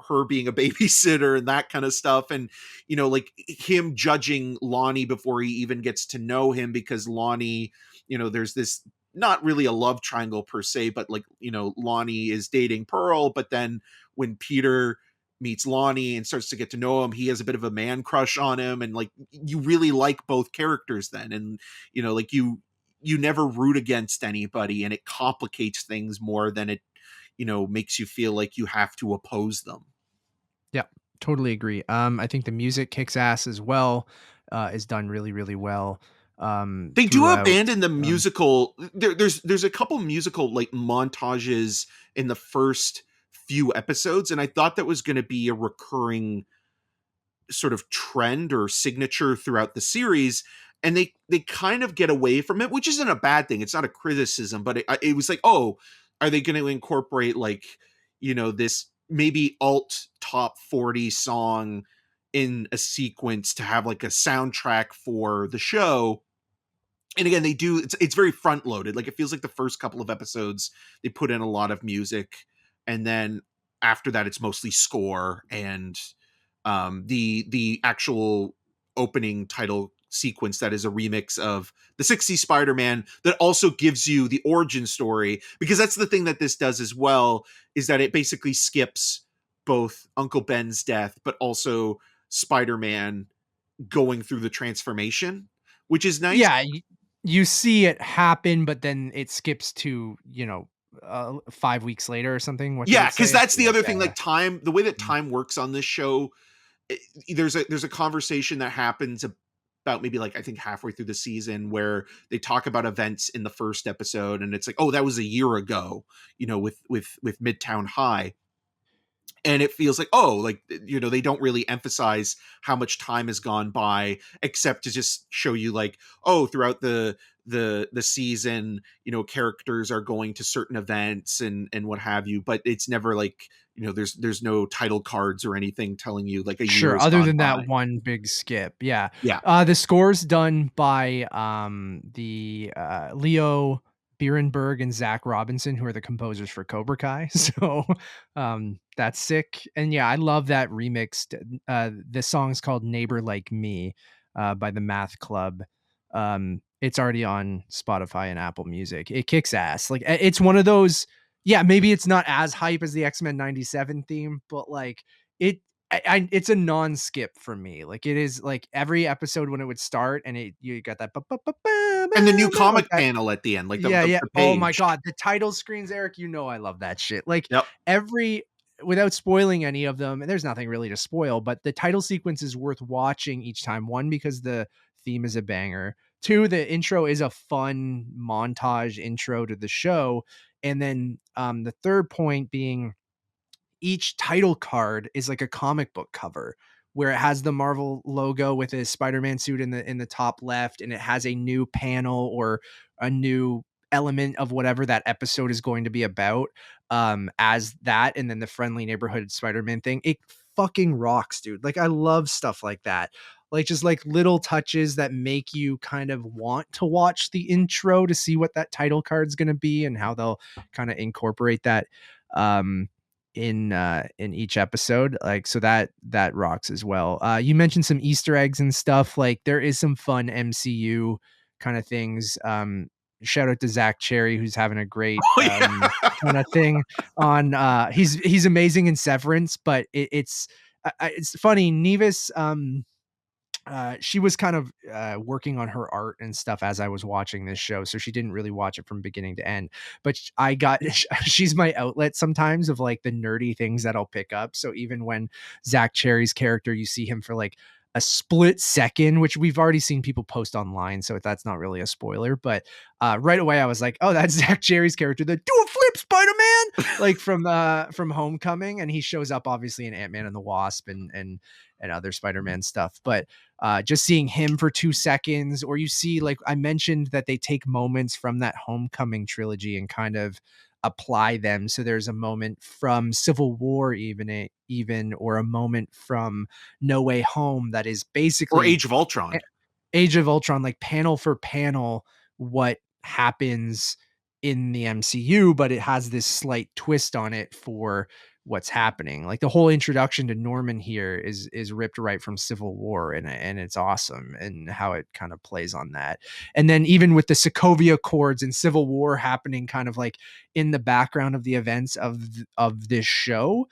her being a babysitter and that kind of stuff, and like him judging Lonnie before he even gets to know him, because Lonnie, there's this not really a love triangle per se, but like Lonnie is dating Pearl, but then when Peter meets Lonnie and starts to get to know him, he has a bit of a man crush on him, and like you really like both characters then, and like you never root against anybody, and it complicates things more than it makes you feel like you have to oppose them. Yeah, totally agree. I think the music kicks ass as well, is done really, really well. They do Throughout. abandon the musical. There's a couple musical like montages in the first few episodes, and I thought that was going to be a recurring sort of trend or signature throughout the series, and they kind of get away from it, which isn't a bad thing. It's not a criticism, but it was like, oh, are they going to incorporate like this maybe alt top 40 song in a sequence to have like a soundtrack for the show? And again, they do, it's very front loaded. Like it feels like the first couple of episodes they put in a lot of music, and then after that it's mostly score, and the actual opening title sequence that is a remix of the 60s Spider-Man that also gives you the origin story, because that's the thing that this does as well, is that it basically skips both Uncle Ben's death but also Spider-Man going through the transformation, which is nice. Yeah, you see it happen, but then it skips to 5 weeks later or something. What did Yeah, it because say? that's the Yeah, other yeah, thing, yeah. like time, the way that time works on this show, there's a conversation that happens about maybe like I think halfway through the season, where they talk about events in the first episode, and it's like, oh, that was a year ago, with Midtown High. and it feels like, oh, like, they don't really emphasize how much time has gone by, except to just show you like, oh, throughout the season, characters are going to certain events and what have you, but it's never like, there's no title cards or anything telling you like a year Sure, has other gone than by. that one big skip, yeah. Yeah. The score's done by, the, Leo Bierenberg and Zach Robinson, who are the composers for Cobra Kai, so, that's sick, and yeah, I love that remixed, the song's called "Neighbor Like Me," by the Math Club. It's already on Spotify and Apple Music. It kicks ass, like, it's one of those, yeah, maybe it's not as hype as the X-Men '97 theme, but, like, it it's a non-skip for me. Like, it is like every episode when it would start and you got that And the new like comic that. panel at the end, like Yeah, yeah. the Oh my page. god, the title screens, Eric, I love that shit. Like, Yep. every without spoiling any of them, and there's nothing really to spoil, but the title sequence is worth watching each time. One, because the theme is a banger. Two, the intro is a fun montage intro to the show. And then the third point being, each title card is like a comic book cover where it has the Marvel logo with his Spider-Man suit in the top left, and it has a new panel or a new element of whatever that episode is going to be about, as that, and then the friendly neighborhood Spider-Man thing. It fucking rocks, dude. Like, I love stuff like that. Like, just like little touches that make you kind of want to watch the intro to see what that title card's going to be and how they'll kind of incorporate that um in each episode, like, so that rocks as well. You mentioned some Easter eggs and stuff. Like, there is some fun MCU kind of things. Shout out to Zach Cherry, who's having a great Oh yeah. kind of thing on he's amazing in Severance, but it's funny. Nevis, she was kind of working on her art and stuff as I was watching this show, so she didn't really watch it from beginning to end. But I got she's my outlet sometimes of like the nerdy things that I'll pick up. So even when Zach Cherry's character, you see him for like a split second, which we've already seen people post online, so that's not really a spoiler. But right away, I was like, "Oh, that's Zach Cherry's character, the do a flip Spider-Man," like from Homecoming, and he shows up obviously in Ant-Man and the Wasp and other Spider-Man stuff. But just seeing him for 2 seconds, or you see, like I mentioned, that they take moments from that Homecoming trilogy and kind of apply them. So there's a moment from Civil War, even, or a moment from No Way Home that is Or basically Age of Ultron. Age of Ultron, like panel for panel, what happens in the MCU, but it has this slight twist on it for what's happening. Like, the whole introduction to Norman here is ripped right from Civil War, and it's awesome, and how it kind of plays on that. And then even with the Sokovia Accords and Civil War happening kind of like in the background of the events of this show,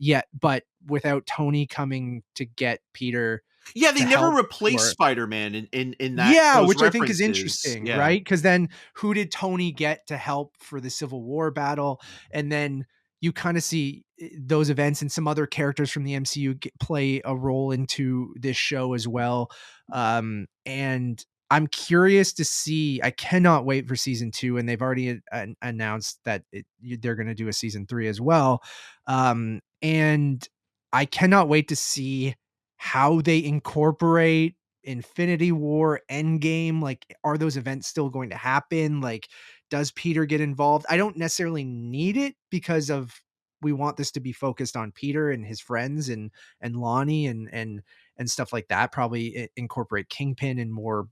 yeah, but without Tony coming to get Peter Yeah, they to never help, replaced or Spider-Man in that yeah, those which I think is references. interesting, Yeah. right? Because then who did Tony get to help for the Civil War battle? And then you kind of see those events, and some other characters from the MCU play a role into this show as well. And I'm curious to see. I cannot wait for season 2, and they've already announced that they're going to do a season 3 as well. And I cannot wait to see how they incorporate Infinity War, Endgame. Like, are those events still going to happen? Like, does Peter get involved? I don't necessarily need it, because of we want this to be focused on Peter and his friends and Lonnie and stuff like that. Probably incorporate Kingpin and more,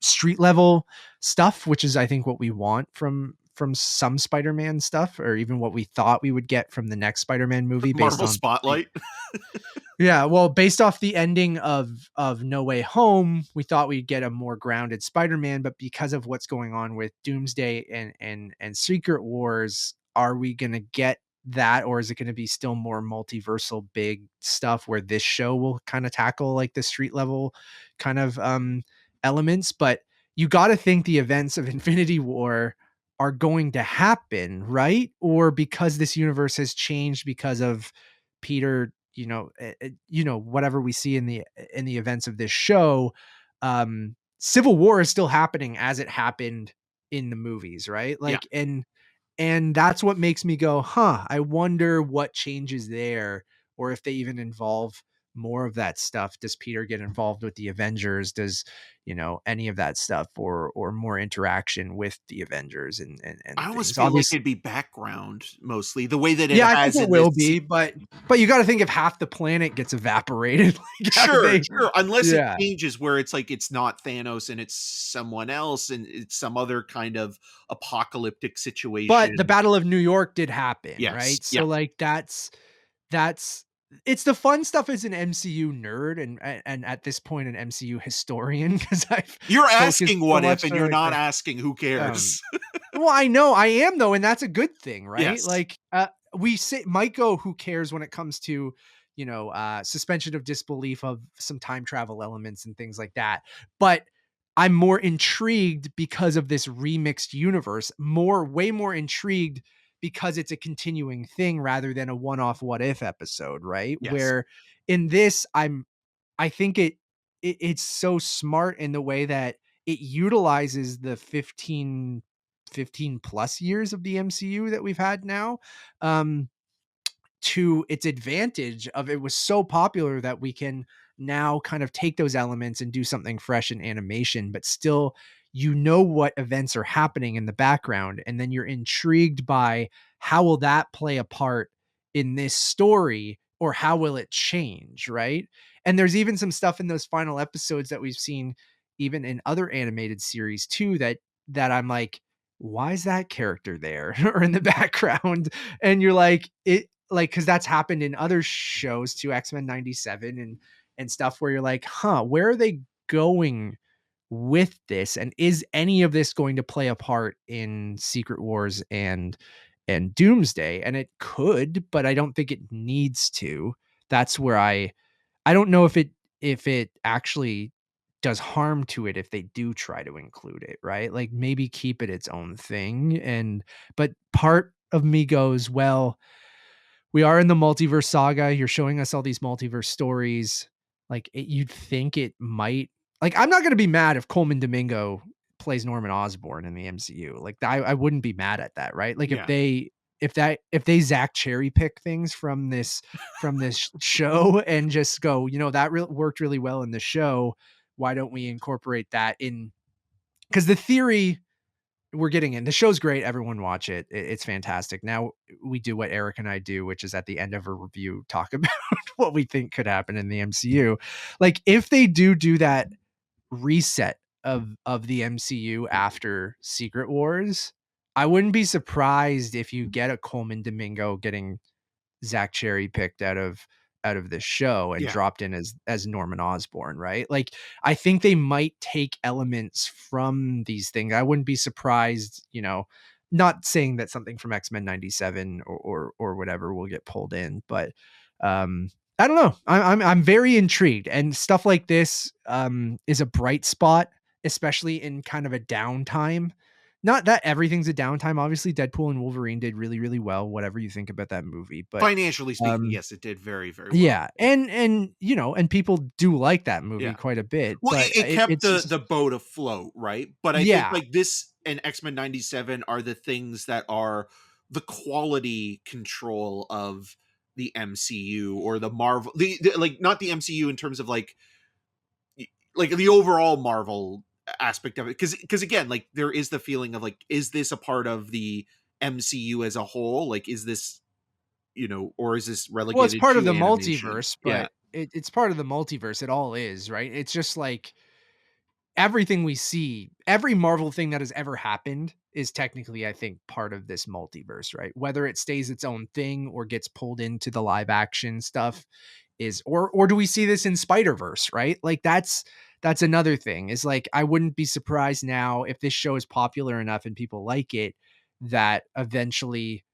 street level stuff, which is I think what we want from some Spider-Man stuff, or even what we thought we would get from the next Spider-Man movie based Marvel on Spotlight. yeah, well, based off the ending of No Way Home, we thought we'd get a more grounded Spider-Man, but because of what's going on with Doomsday and Secret Wars, are we gonna get that, or is it gonna be still more multiversal big stuff where this show will kind of tackle like the street level kind of elements? But you got to think the events of Infinity War are going to happen, right? Or because this universe has changed because of Peter, whatever we see in the events of this show, Civil War is still happening as it happened in the movies, right? Yeah. Like, and And that's what makes me go, huh, I wonder what changes there, or if they even involve more of that stuff. Does Peter get involved with the Avengers? Does, any of that stuff, or more interaction with the Avengers and I almost things? feel like Obviously, it'd be background mostly, the way that it yeah, I think has it in this will be, but you got to think if half the planet gets evaporated, like how do Sure, they? sure, unless it Yeah. changes where it's like it's not Thanos and it's someone else and it's some other kind of apocalyptic But the situation. Battle of New York did happen, Yes, right? yeah. So like that's it's the fun stuff as an MCU nerd and at this point an MCU historian because I've You're focused asking so what if, much and on you're like not the asking who um cares. well, I know I am though, and that's a good thing, right? Yes. Like we say might go who cares when it comes to suspension of disbelief of some time travel elements and things like that. But I'm more intrigued because of this remixed universe, way more intrigued because it's a continuing thing rather than a one-off what if episode, right? Yes. Where in this I think it's so smart in the way that it utilizes the 15 plus years of the MCU that we've had now, um, to its advantage of it was so popular that we can now kind of take those elements and do something fresh in animation, but still what events are happening in the background. And then you're intrigued by how will that play a part in this story or how will it change, right? And there's even some stuff in those final episodes that we've seen even in other animated series too that I'm like, why is that character there or in the background? And you're like, because that's happened in other shows too, X-Men 97 and stuff where you're like, huh, where are they going with this? And is any of this going to play a part in Secret Wars and Doomsday? And it could, but I don't think it needs to. That's where I don't know if it actually does harm to it if they do try to include it, right? Like maybe keep it its own thing. But part of me goes, well, we are in the multiverse saga. You're showing us all these multiverse stories. You'd think it might, like, I'm not going to be mad if Colman Domingo plays Norman Osborn in the MCU. Like I wouldn't be mad at that, right? Like Yeah. if they Zach cherry pick things from this show and just go, that worked really well in the show. Why don't we incorporate that in? Because the theory we're getting in the show's great. Everyone watch it. It's fantastic. Now we do what Eric and I do, which is at the end of a review, talk about what we think could happen in the MCU. Like if they do that reset of the MCU after Secret Wars, I wouldn't be surprised if you get a Coleman Domingo getting Zach Cherry picked out of this show and Yeah. dropped in as Norman Osborn, right? Like I think they might take elements from these things. I wouldn't be surprised, not saying that something from X-Men 97 or whatever will get pulled in, but I don't know. I'm very intrigued, and stuff like this is a bright spot, especially in kind of a downtime. Not that everything's a downtime. Obviously, Deadpool and Wolverine did really, really well, whatever you think about that movie. But Financially speaking, yes, it did very, very well. yeah, and people do like that movie Yeah. quite a bit. Well, But it kept it's just the boat afloat, right? But I think yeah, like this and X-Men 97 are the things that are the quality control of the MCU or the Marvel, the like not the MCU in terms of like the overall Marvel aspect of it. Because again, like there is the feeling of like, is this a part of the MCU as a whole? Like, is this, or is this well, it's relegated part of to the animation? multiverse, Yeah. but it's part of the multiverse. It all is, right? It's just like everything we see, every Marvel thing that has ever happened is technically, I think, part of this multiverse, right? Whether it stays its own thing or gets pulled into the live action stuff is, or do we see this in Spider-Verse, right? Like that's another thing is like, I wouldn't be surprised now if this show is popular enough and people like it, that eventually,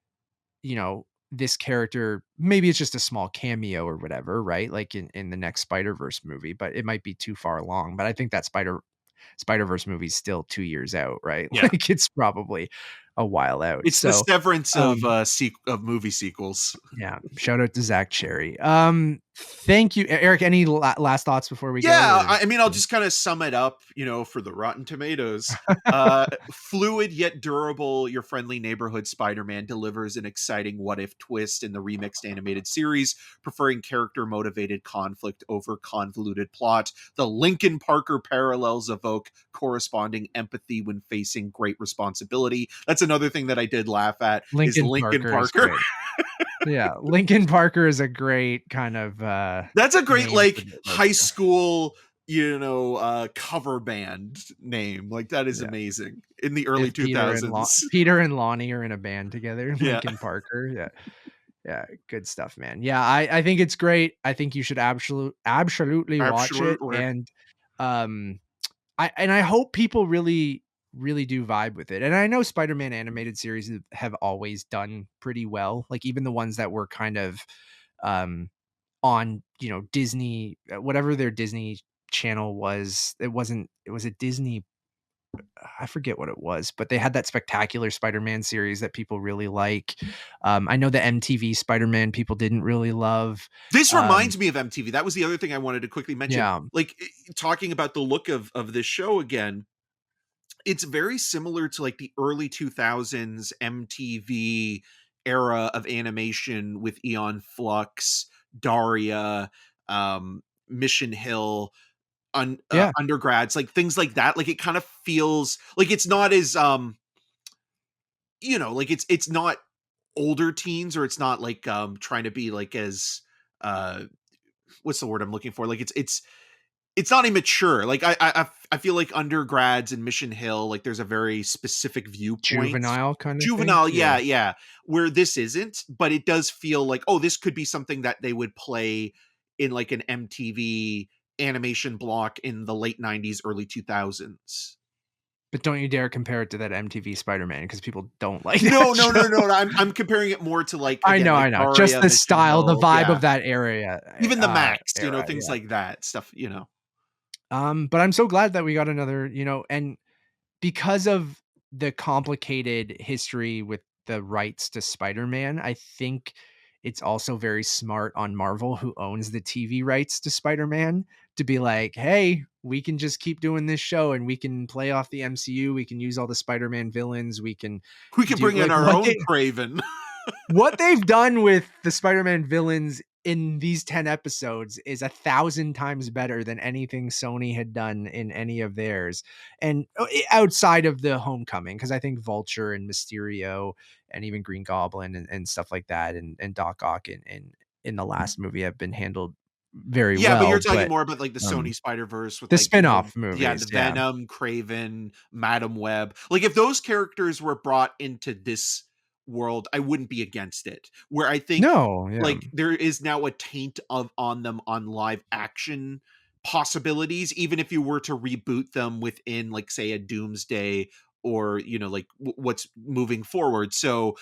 this character, maybe it's just a small cameo or whatever, right? Like in the next Spider-Verse movie, but it might be too far along. But I think that Spider-Verse movie is still 2 years out, right? Yeah. Like it's probably a while out. It's the So, severance um, of movie sequels. yeah, shout out to Zach Cherry. Thank you, Eric. Any last thoughts before we go? Yeah, Or I mean, I'll just kind of sum it up, for the Rotten Tomatoes. Fluid yet durable, your friendly neighborhood Spider-Man delivers an exciting what-if twist in the remixed animated series, preferring character-motivated conflict over convoluted plot. The Lincoln Parker parallels evoke corresponding empathy when facing great responsibility. That's another thing that I did laugh at, is Lincoln Lincoln Parker is Parker. great. Yeah, Lincoln Parker is a great kind of That's a great name for like the high school, cover band name. Like that is yeah. amazing in the early If Peter 2000s. and Lonnie are in a band together, Yeah. Lincoln Parker. Yeah. Yeah, good stuff, man. Yeah, I think it's great. I think you should absolutely watch it. Absolutely. And I hope people really do vibe with it. And I know Spider-Man animated series have always done pretty well. Like even the ones that were kind of on, Disney, whatever their Disney channel was. It was a Disney, I forget what it was, but they had that spectacular Spider-Man series that people really like. I know the MTV Spider-Man people didn't really love. This reminds me of MTV. That was the other thing I wanted to quickly mention. Yeah. Like talking about the look of this show again, it's very similar to like the early 2000s MTV era of animation with Eon Flux, Daria, Mission Hill, Yeah. undergrads, like things like that. Like it kind of feels like it's not as like it's not older teens, or it's not like trying to be like as what's the word I'm looking for? Like it's not immature. Like I feel like undergrads in Mission Hill, like there's a very specific viewpoint. Juvenile kind of Juvenile, thing. yeah. Where this isn't, but it does feel like, oh, this could be something that they would play in like an MTV animation block in the late 90s, early 2000s. But don't you dare compare it to that MTV Spider-Man because people don't like that No. show. I'm comparing it more to like, I again, know, like I know. Just Daria, the Mission style, the Hill, vibe yeah. of that area. Even the Max, Era, things yeah. like that stuff, But I'm so glad that we got another, and because of the complicated history with the rights to Spider-Man, I think it's also very smart on Marvel, who owns the TV rights to Spider-Man, to be like, hey, we can just keep doing this show and we can play off the MCU. We can use all the Spider-Man villains. We can do bring in like our own Craven. what they've done with the Spider-Man villains in these 10 episodes is 1,000 times better than anything Sony had done in any of theirs. And outside of the Homecoming, because I think Vulture and Mysterio and even Green Goblin and stuff like that, and Doc Ock in the last movie have been handled very well. But you're talking more about like the Sony Spider-Verse with the like spin-off movies. the Venom, Craven, Madam Web. Like if those characters were brought into this world, I wouldn't be against it. Where I think like there is now a taint on them on live action possibilities, even if you were to reboot them within like say a Doomsday or like what's moving forward. So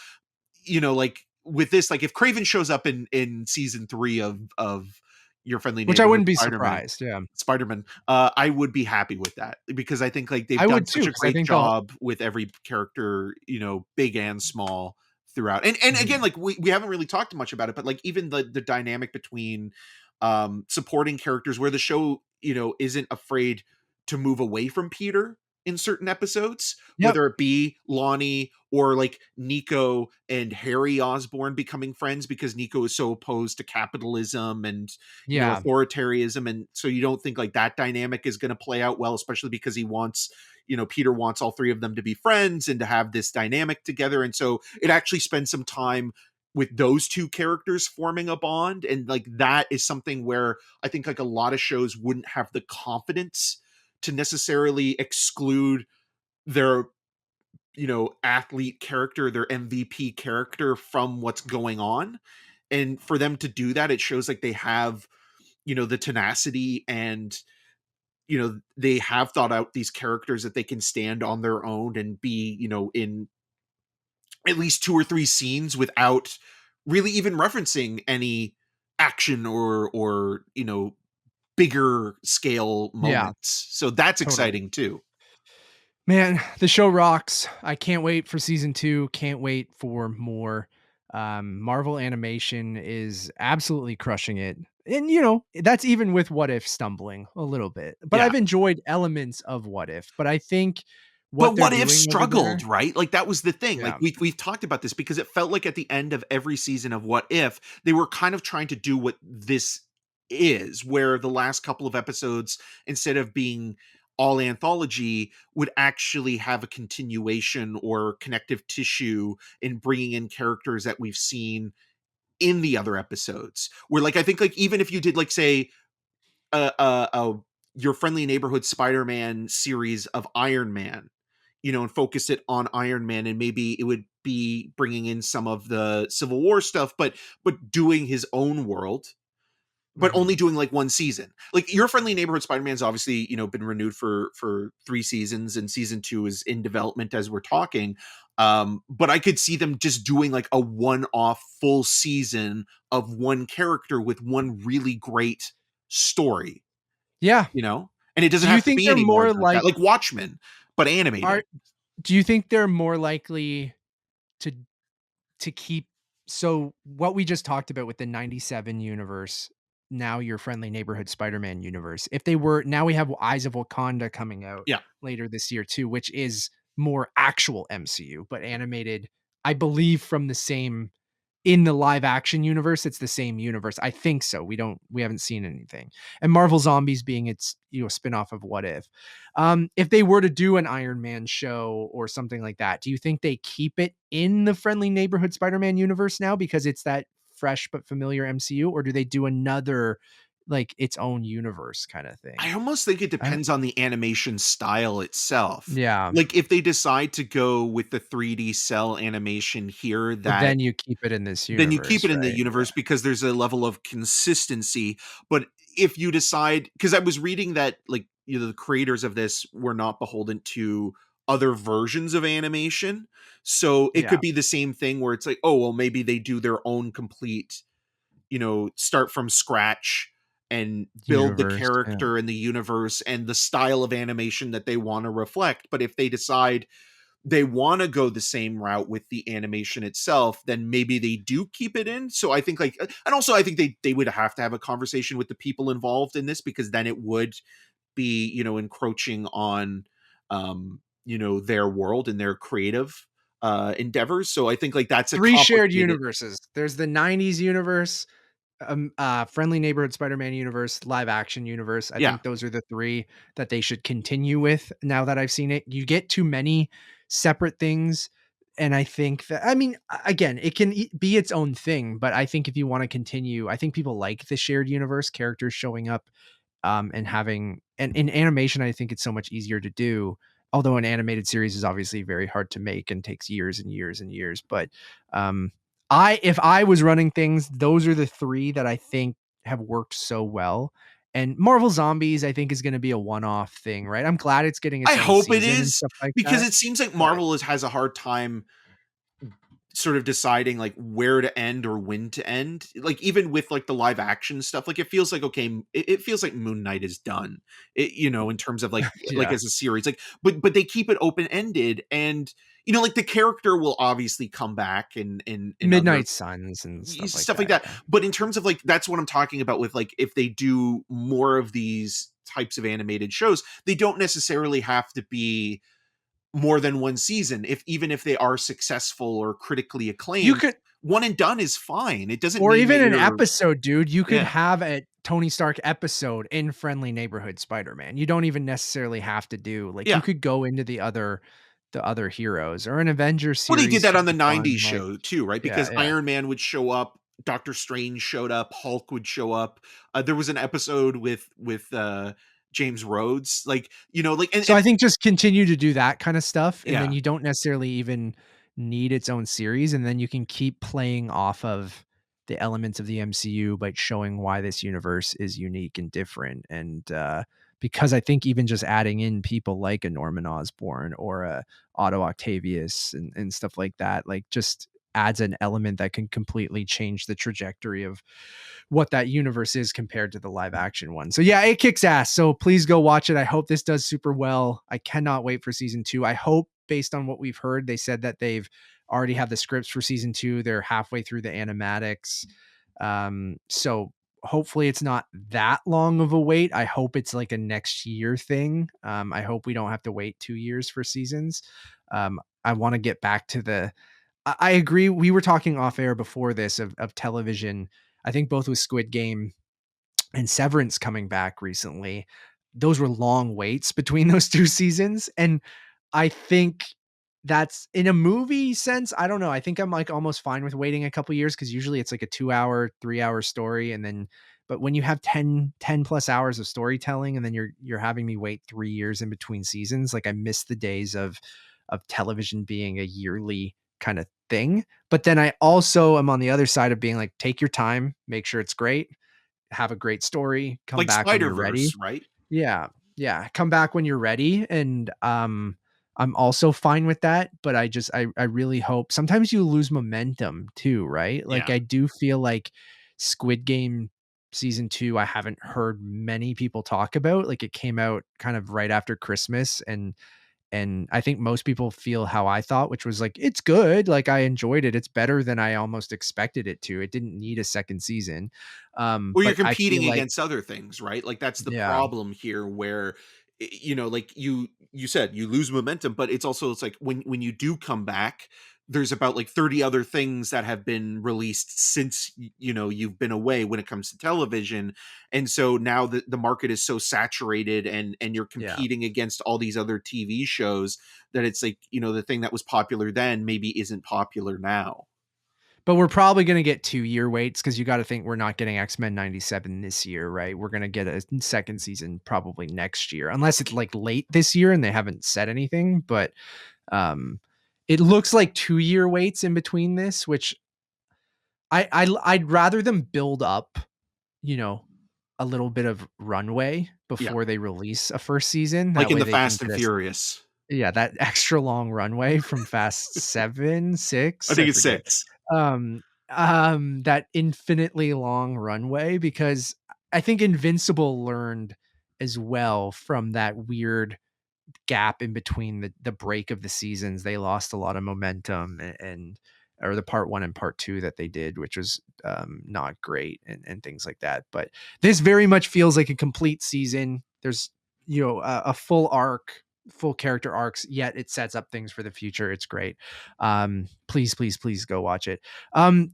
like with this, like if Craven shows up in season 3 of Your Friendly Which I wouldn't be Spider-Man, surprised. Yeah. Spider-Man, I would be happy with that, because I think like they've I done would such too, a 'cause I great think job with every character, big and small throughout. And again, like we haven't really talked much about it, but like even the dynamic between supporting characters, where the show, isn't afraid to move away from Peter in certain episodes, whether it be Lonnie or like Nico and Harry Osborn becoming friends, because Nico is so opposed to capitalism and authoritarianism, and so you don't think like that dynamic is going to play out well, especially because he wants, Peter wants all three of them to be friends and to have this dynamic together. And so it actually spends some time with those two characters forming a bond, and like that is something where I think like a lot of shows wouldn't have the confidence to necessarily exclude their athlete character, their MVP character, from what's going on. And for them to do that, it shows like they have the tenacity, and they have thought out these characters that they can stand on their own and be in at least 2 or 3 scenes without really even referencing any action or bigger scale moments. So that's exciting too. Man, the show rocks. I can't wait for season 2. Can't wait for more. Marvel Animation is absolutely crushing it. And that's even with What If stumbling a little bit. But Yeah. I've enjoyed elements of What If. But I think what But they're What If doing over struggled, there. right? Like, that was the thing. Like, Yeah. we've talked about this because it felt like at the end of every season of What If, they were kind of trying to do what this is, where the last couple of episodes, instead of being all anthology, would actually have a continuation or connective tissue in bringing in characters that we've seen in the other episodes. Where, like, I think, like, even if you did, like, say, your friendly neighborhood Spider-Man series of Iron Man, and focused it on Iron Man, and maybe it would be bringing in some of the Civil War stuff, but doing his own world, but only Mhm. doing like one season. Like, your friendly neighborhood Spider-Man's obviously, been renewed for 3 seasons, and season 2 is in development as we're talking. But I could see them just doing like a one-off full season of one character with one really great story, Yeah. and it doesn't Do you have to think be they're any more more than that, like like Watchmen, but are animated. do you think they're more likely to keep so what we just talked about with the 97 universe, now your friendly neighborhood Spider-Man universe. If they were now we have Eyes of Wakanda coming out Yeah. later this year too, which is more actual MCU, but animated, I believe from the same in the live action universe, it's the same universe. I think so. We haven't seen anything. And Marvel Zombies being its, spin-off of What If. If they were to do an Iron Man show or something like that, do you think they keep it in the friendly neighborhood Spider-Man universe now because it's that fresh but familiar MCU, or do they do another like its own universe kind of thing? I almost think it I don't depends on the animation style itself. Yeah. Like, if they decide to go with the 3D cell animation here, Well, that then you keep it in this then you keep universe, it in the right? universe because there's a level of consistency. But if you decide, because I was reading that, like, the creators of this were not beholden to other versions of animation. So it Yeah. could be the same thing where it's like, oh, well, maybe they do their own complete, start from scratch and build the Universe. Yeah. character and the universe and the style of animation that they want to reflect. But if they decide they want to go the same route with the animation itself, then maybe they do keep it in. So I think, like, and also I think they would have to have a conversation with the people involved in this, because then it would be, encroaching on, their world and their creative endeavors. So I think, like, that's a 3 shared complicated. universes. There's the '90s universe, friendly neighborhood Spider-Man universe, live action universe. I Yeah. think those are the 3 that they should continue with now that I've seen it. You get too many separate things, and I think that I mean, again, it can be its own thing, but I think if you wanna continue I think people like the shared universe, characters showing up, and having and in animation, I think it's so much easier to do. Although an animated series is obviously very hard to make and takes years and years and years. But I if I was running things, those are the 3 that I think have worked so well. And Marvel Zombies, I think, is going to be a one-off thing, right? I'm glad it's getting I its own hope it season and is, stuff like because that. it seems like But Marvel has a hard time sort of deciding, like, where to end or when to end. Like, even with, like, the live action stuff, like, it feels like, okay, it feels like Moon Knight is done, in terms of, like, yeah, as a series, like, but they keep it open ended. And like, the character will obviously come back in other Midnight Suns and stuff like stuff like that. that. Yeah. But in terms of, like, that's what I'm talking about with, like, if they do more of these types of animated shows, they don't necessarily have to be more than one season. Even if they are successful or critically You acclaimed, could one and done is fine. It doesn't Or mean that even an you're. episode, dude. You could Yeah. have a Tony Stark episode in Friendly Neighborhood Spider-Man. You don't even necessarily have to do like you Yeah. could go into the other heroes or an Avengers Well, they did series that could on the be fun. 90s Like, show too, right? yeah, Because yeah. Iron Man would show up, Doctor Strange showed up, Hulk would show up. There was an episode with James Rhodes, like, like, So and I think just continue to do that kind of stuff, and then yeah. you don't necessarily even need its own series, and then you can keep playing off of the elements of the MCU by showing why this universe is unique and different. And because I think even just adding in people like a Norman Osborn or a Otto Octavius and stuff like that, like just adds an element that can completely change the trajectory of what that universe is compared to the live action one. So yeah, it kicks ass. So please go watch it. I hope this does super well. I cannot wait for season 2. I hope, based on what we've heard, they said that they've already have the scripts for season 2. They're halfway through the animatics. So hopefully it's not that long of a wait. I hope it's like a next year thing. I hope we don't have to wait 2 years for seasons. I want to get back to I agree. We were talking off air before this of television. I think both with Squid Game and Severance coming back recently, those were long waits between those 2 seasons. And I think that's, in a movie sense, I don't know. I think I'm like almost fine with waiting a couple years, because usually it's like a 2-hour, 3-hour story. And then, but when you have 10 plus hours of storytelling, and then you're having me wait 3 years in between seasons, like I miss the days of television being a yearly kind of thing. But then I also am on the other side of being like, take your time, make sure it's great, have a great story, come Like back when you're ready. Spider-Verse, right? Yeah. Yeah. Come back when you're ready. And I'm also fine with that. But I really hope, sometimes you lose momentum too, right? Like Yeah. I do feel like Squid Game season 2, I haven't heard many people talk about. Like it came out kind of right after Christmas, and I think most people feel how I thought, which was like, it's good. Like I enjoyed it. It's better than I almost expected it to. It didn't need a second season. Well, you're But I feel competing like, against other things, right? Like that's the yeah, problem here, where like you said, you lose momentum, but it's like when you do come back, there's about like 30 other things that have been released since you've been away when it comes to television. And so now the market is so saturated, and you're yeah. competing against all these other TV shows, that it's like, the thing that was popular then maybe isn't popular now. But we're probably going to get 2-year waits, because you got to think we're not getting X-Men 97 this year, right? We're going to get a second season probably next year, unless it's like late this year and they haven't said anything. But um, it looks like 2-year waits in between this, which I'd rather them build up, a little bit of runway Yeah. before they release a first season. Like That in way the they can Fast and get us, Furious. yeah, that extra long runway from Fast 7, I 6, I think it's forget. 6. Um, that infinitely long runway, because I think Invincible learned as well from that weird gap in between the break of the seasons. They lost a lot of momentum, and or the part 1 and part 2 that they did, which was not great, and things like that. But this very much feels like a complete season. There's a full arc, full character arcs, yet it sets up things for the future. It's great. Please go watch it.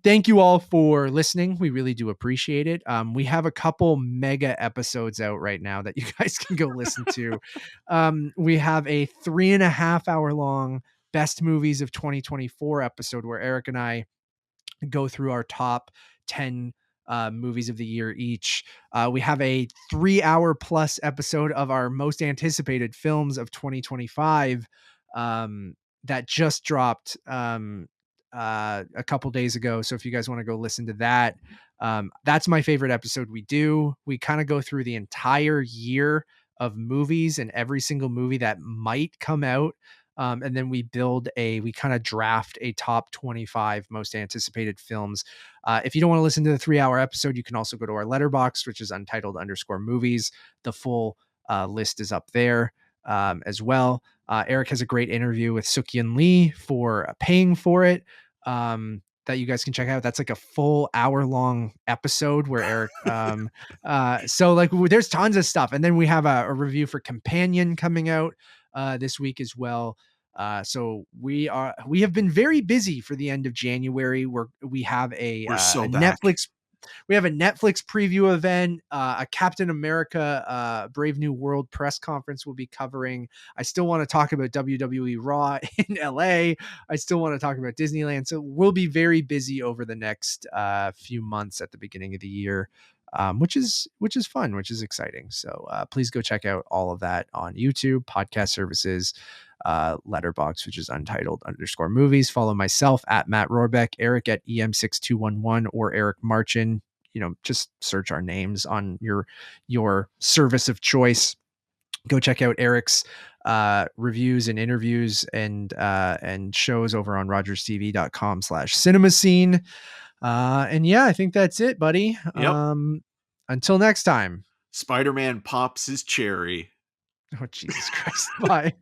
Thank you all for listening. We really do appreciate it. We have a couple mega episodes out right now that you guys can go listen to. We have a 3.5 hour long best movies of 2024 episode, where Eric and I go through our top 10 movies of the year each. We have a 3-hour plus episode of our most anticipated films of 2025 that just dropped a couple days ago. So if you guys want to go listen to that, that's my favorite episode we do. We kind of go through the entire year of movies and every single movie that might come out. And then we kind of draft a top 25 most anticipated films. If you don't want to listen to the 3-hour episode, you can also go to our letterbox, which is Untitled_movies. The full list is up there as well. Eric has a great interview with Suk-Yun Lee for Paying for It. That you guys can check out. That's like a full hour-long episode where Eric so like there's tons of stuff. And then we have a review for Companion coming out this week as well. So we have been very busy for the end of January. We have a Back. we have a Netflix preview event, a Captain America Brave New World press conference we'll be covering. I still want to talk about WWE Raw in LA. I still want to talk about Disneyland. So we'll be very busy over the next few months at the beginning of the year, which is fun, which is exciting. So please go check out all of that on YouTube, podcast services, letterbox, which is Untitled_movies. Follow myself at Matt Rohrbeck, Eric at EM6211, or Eric Marchin. Just search our names on your service of choice. go check out Eric's reviews and interviews and shows over on rogerstv.com/cinemascene. And yeah, I think that's it, buddy. Yep. Until next time. Spider-Man pops his cherry. Oh, Jesus Christ. Bye.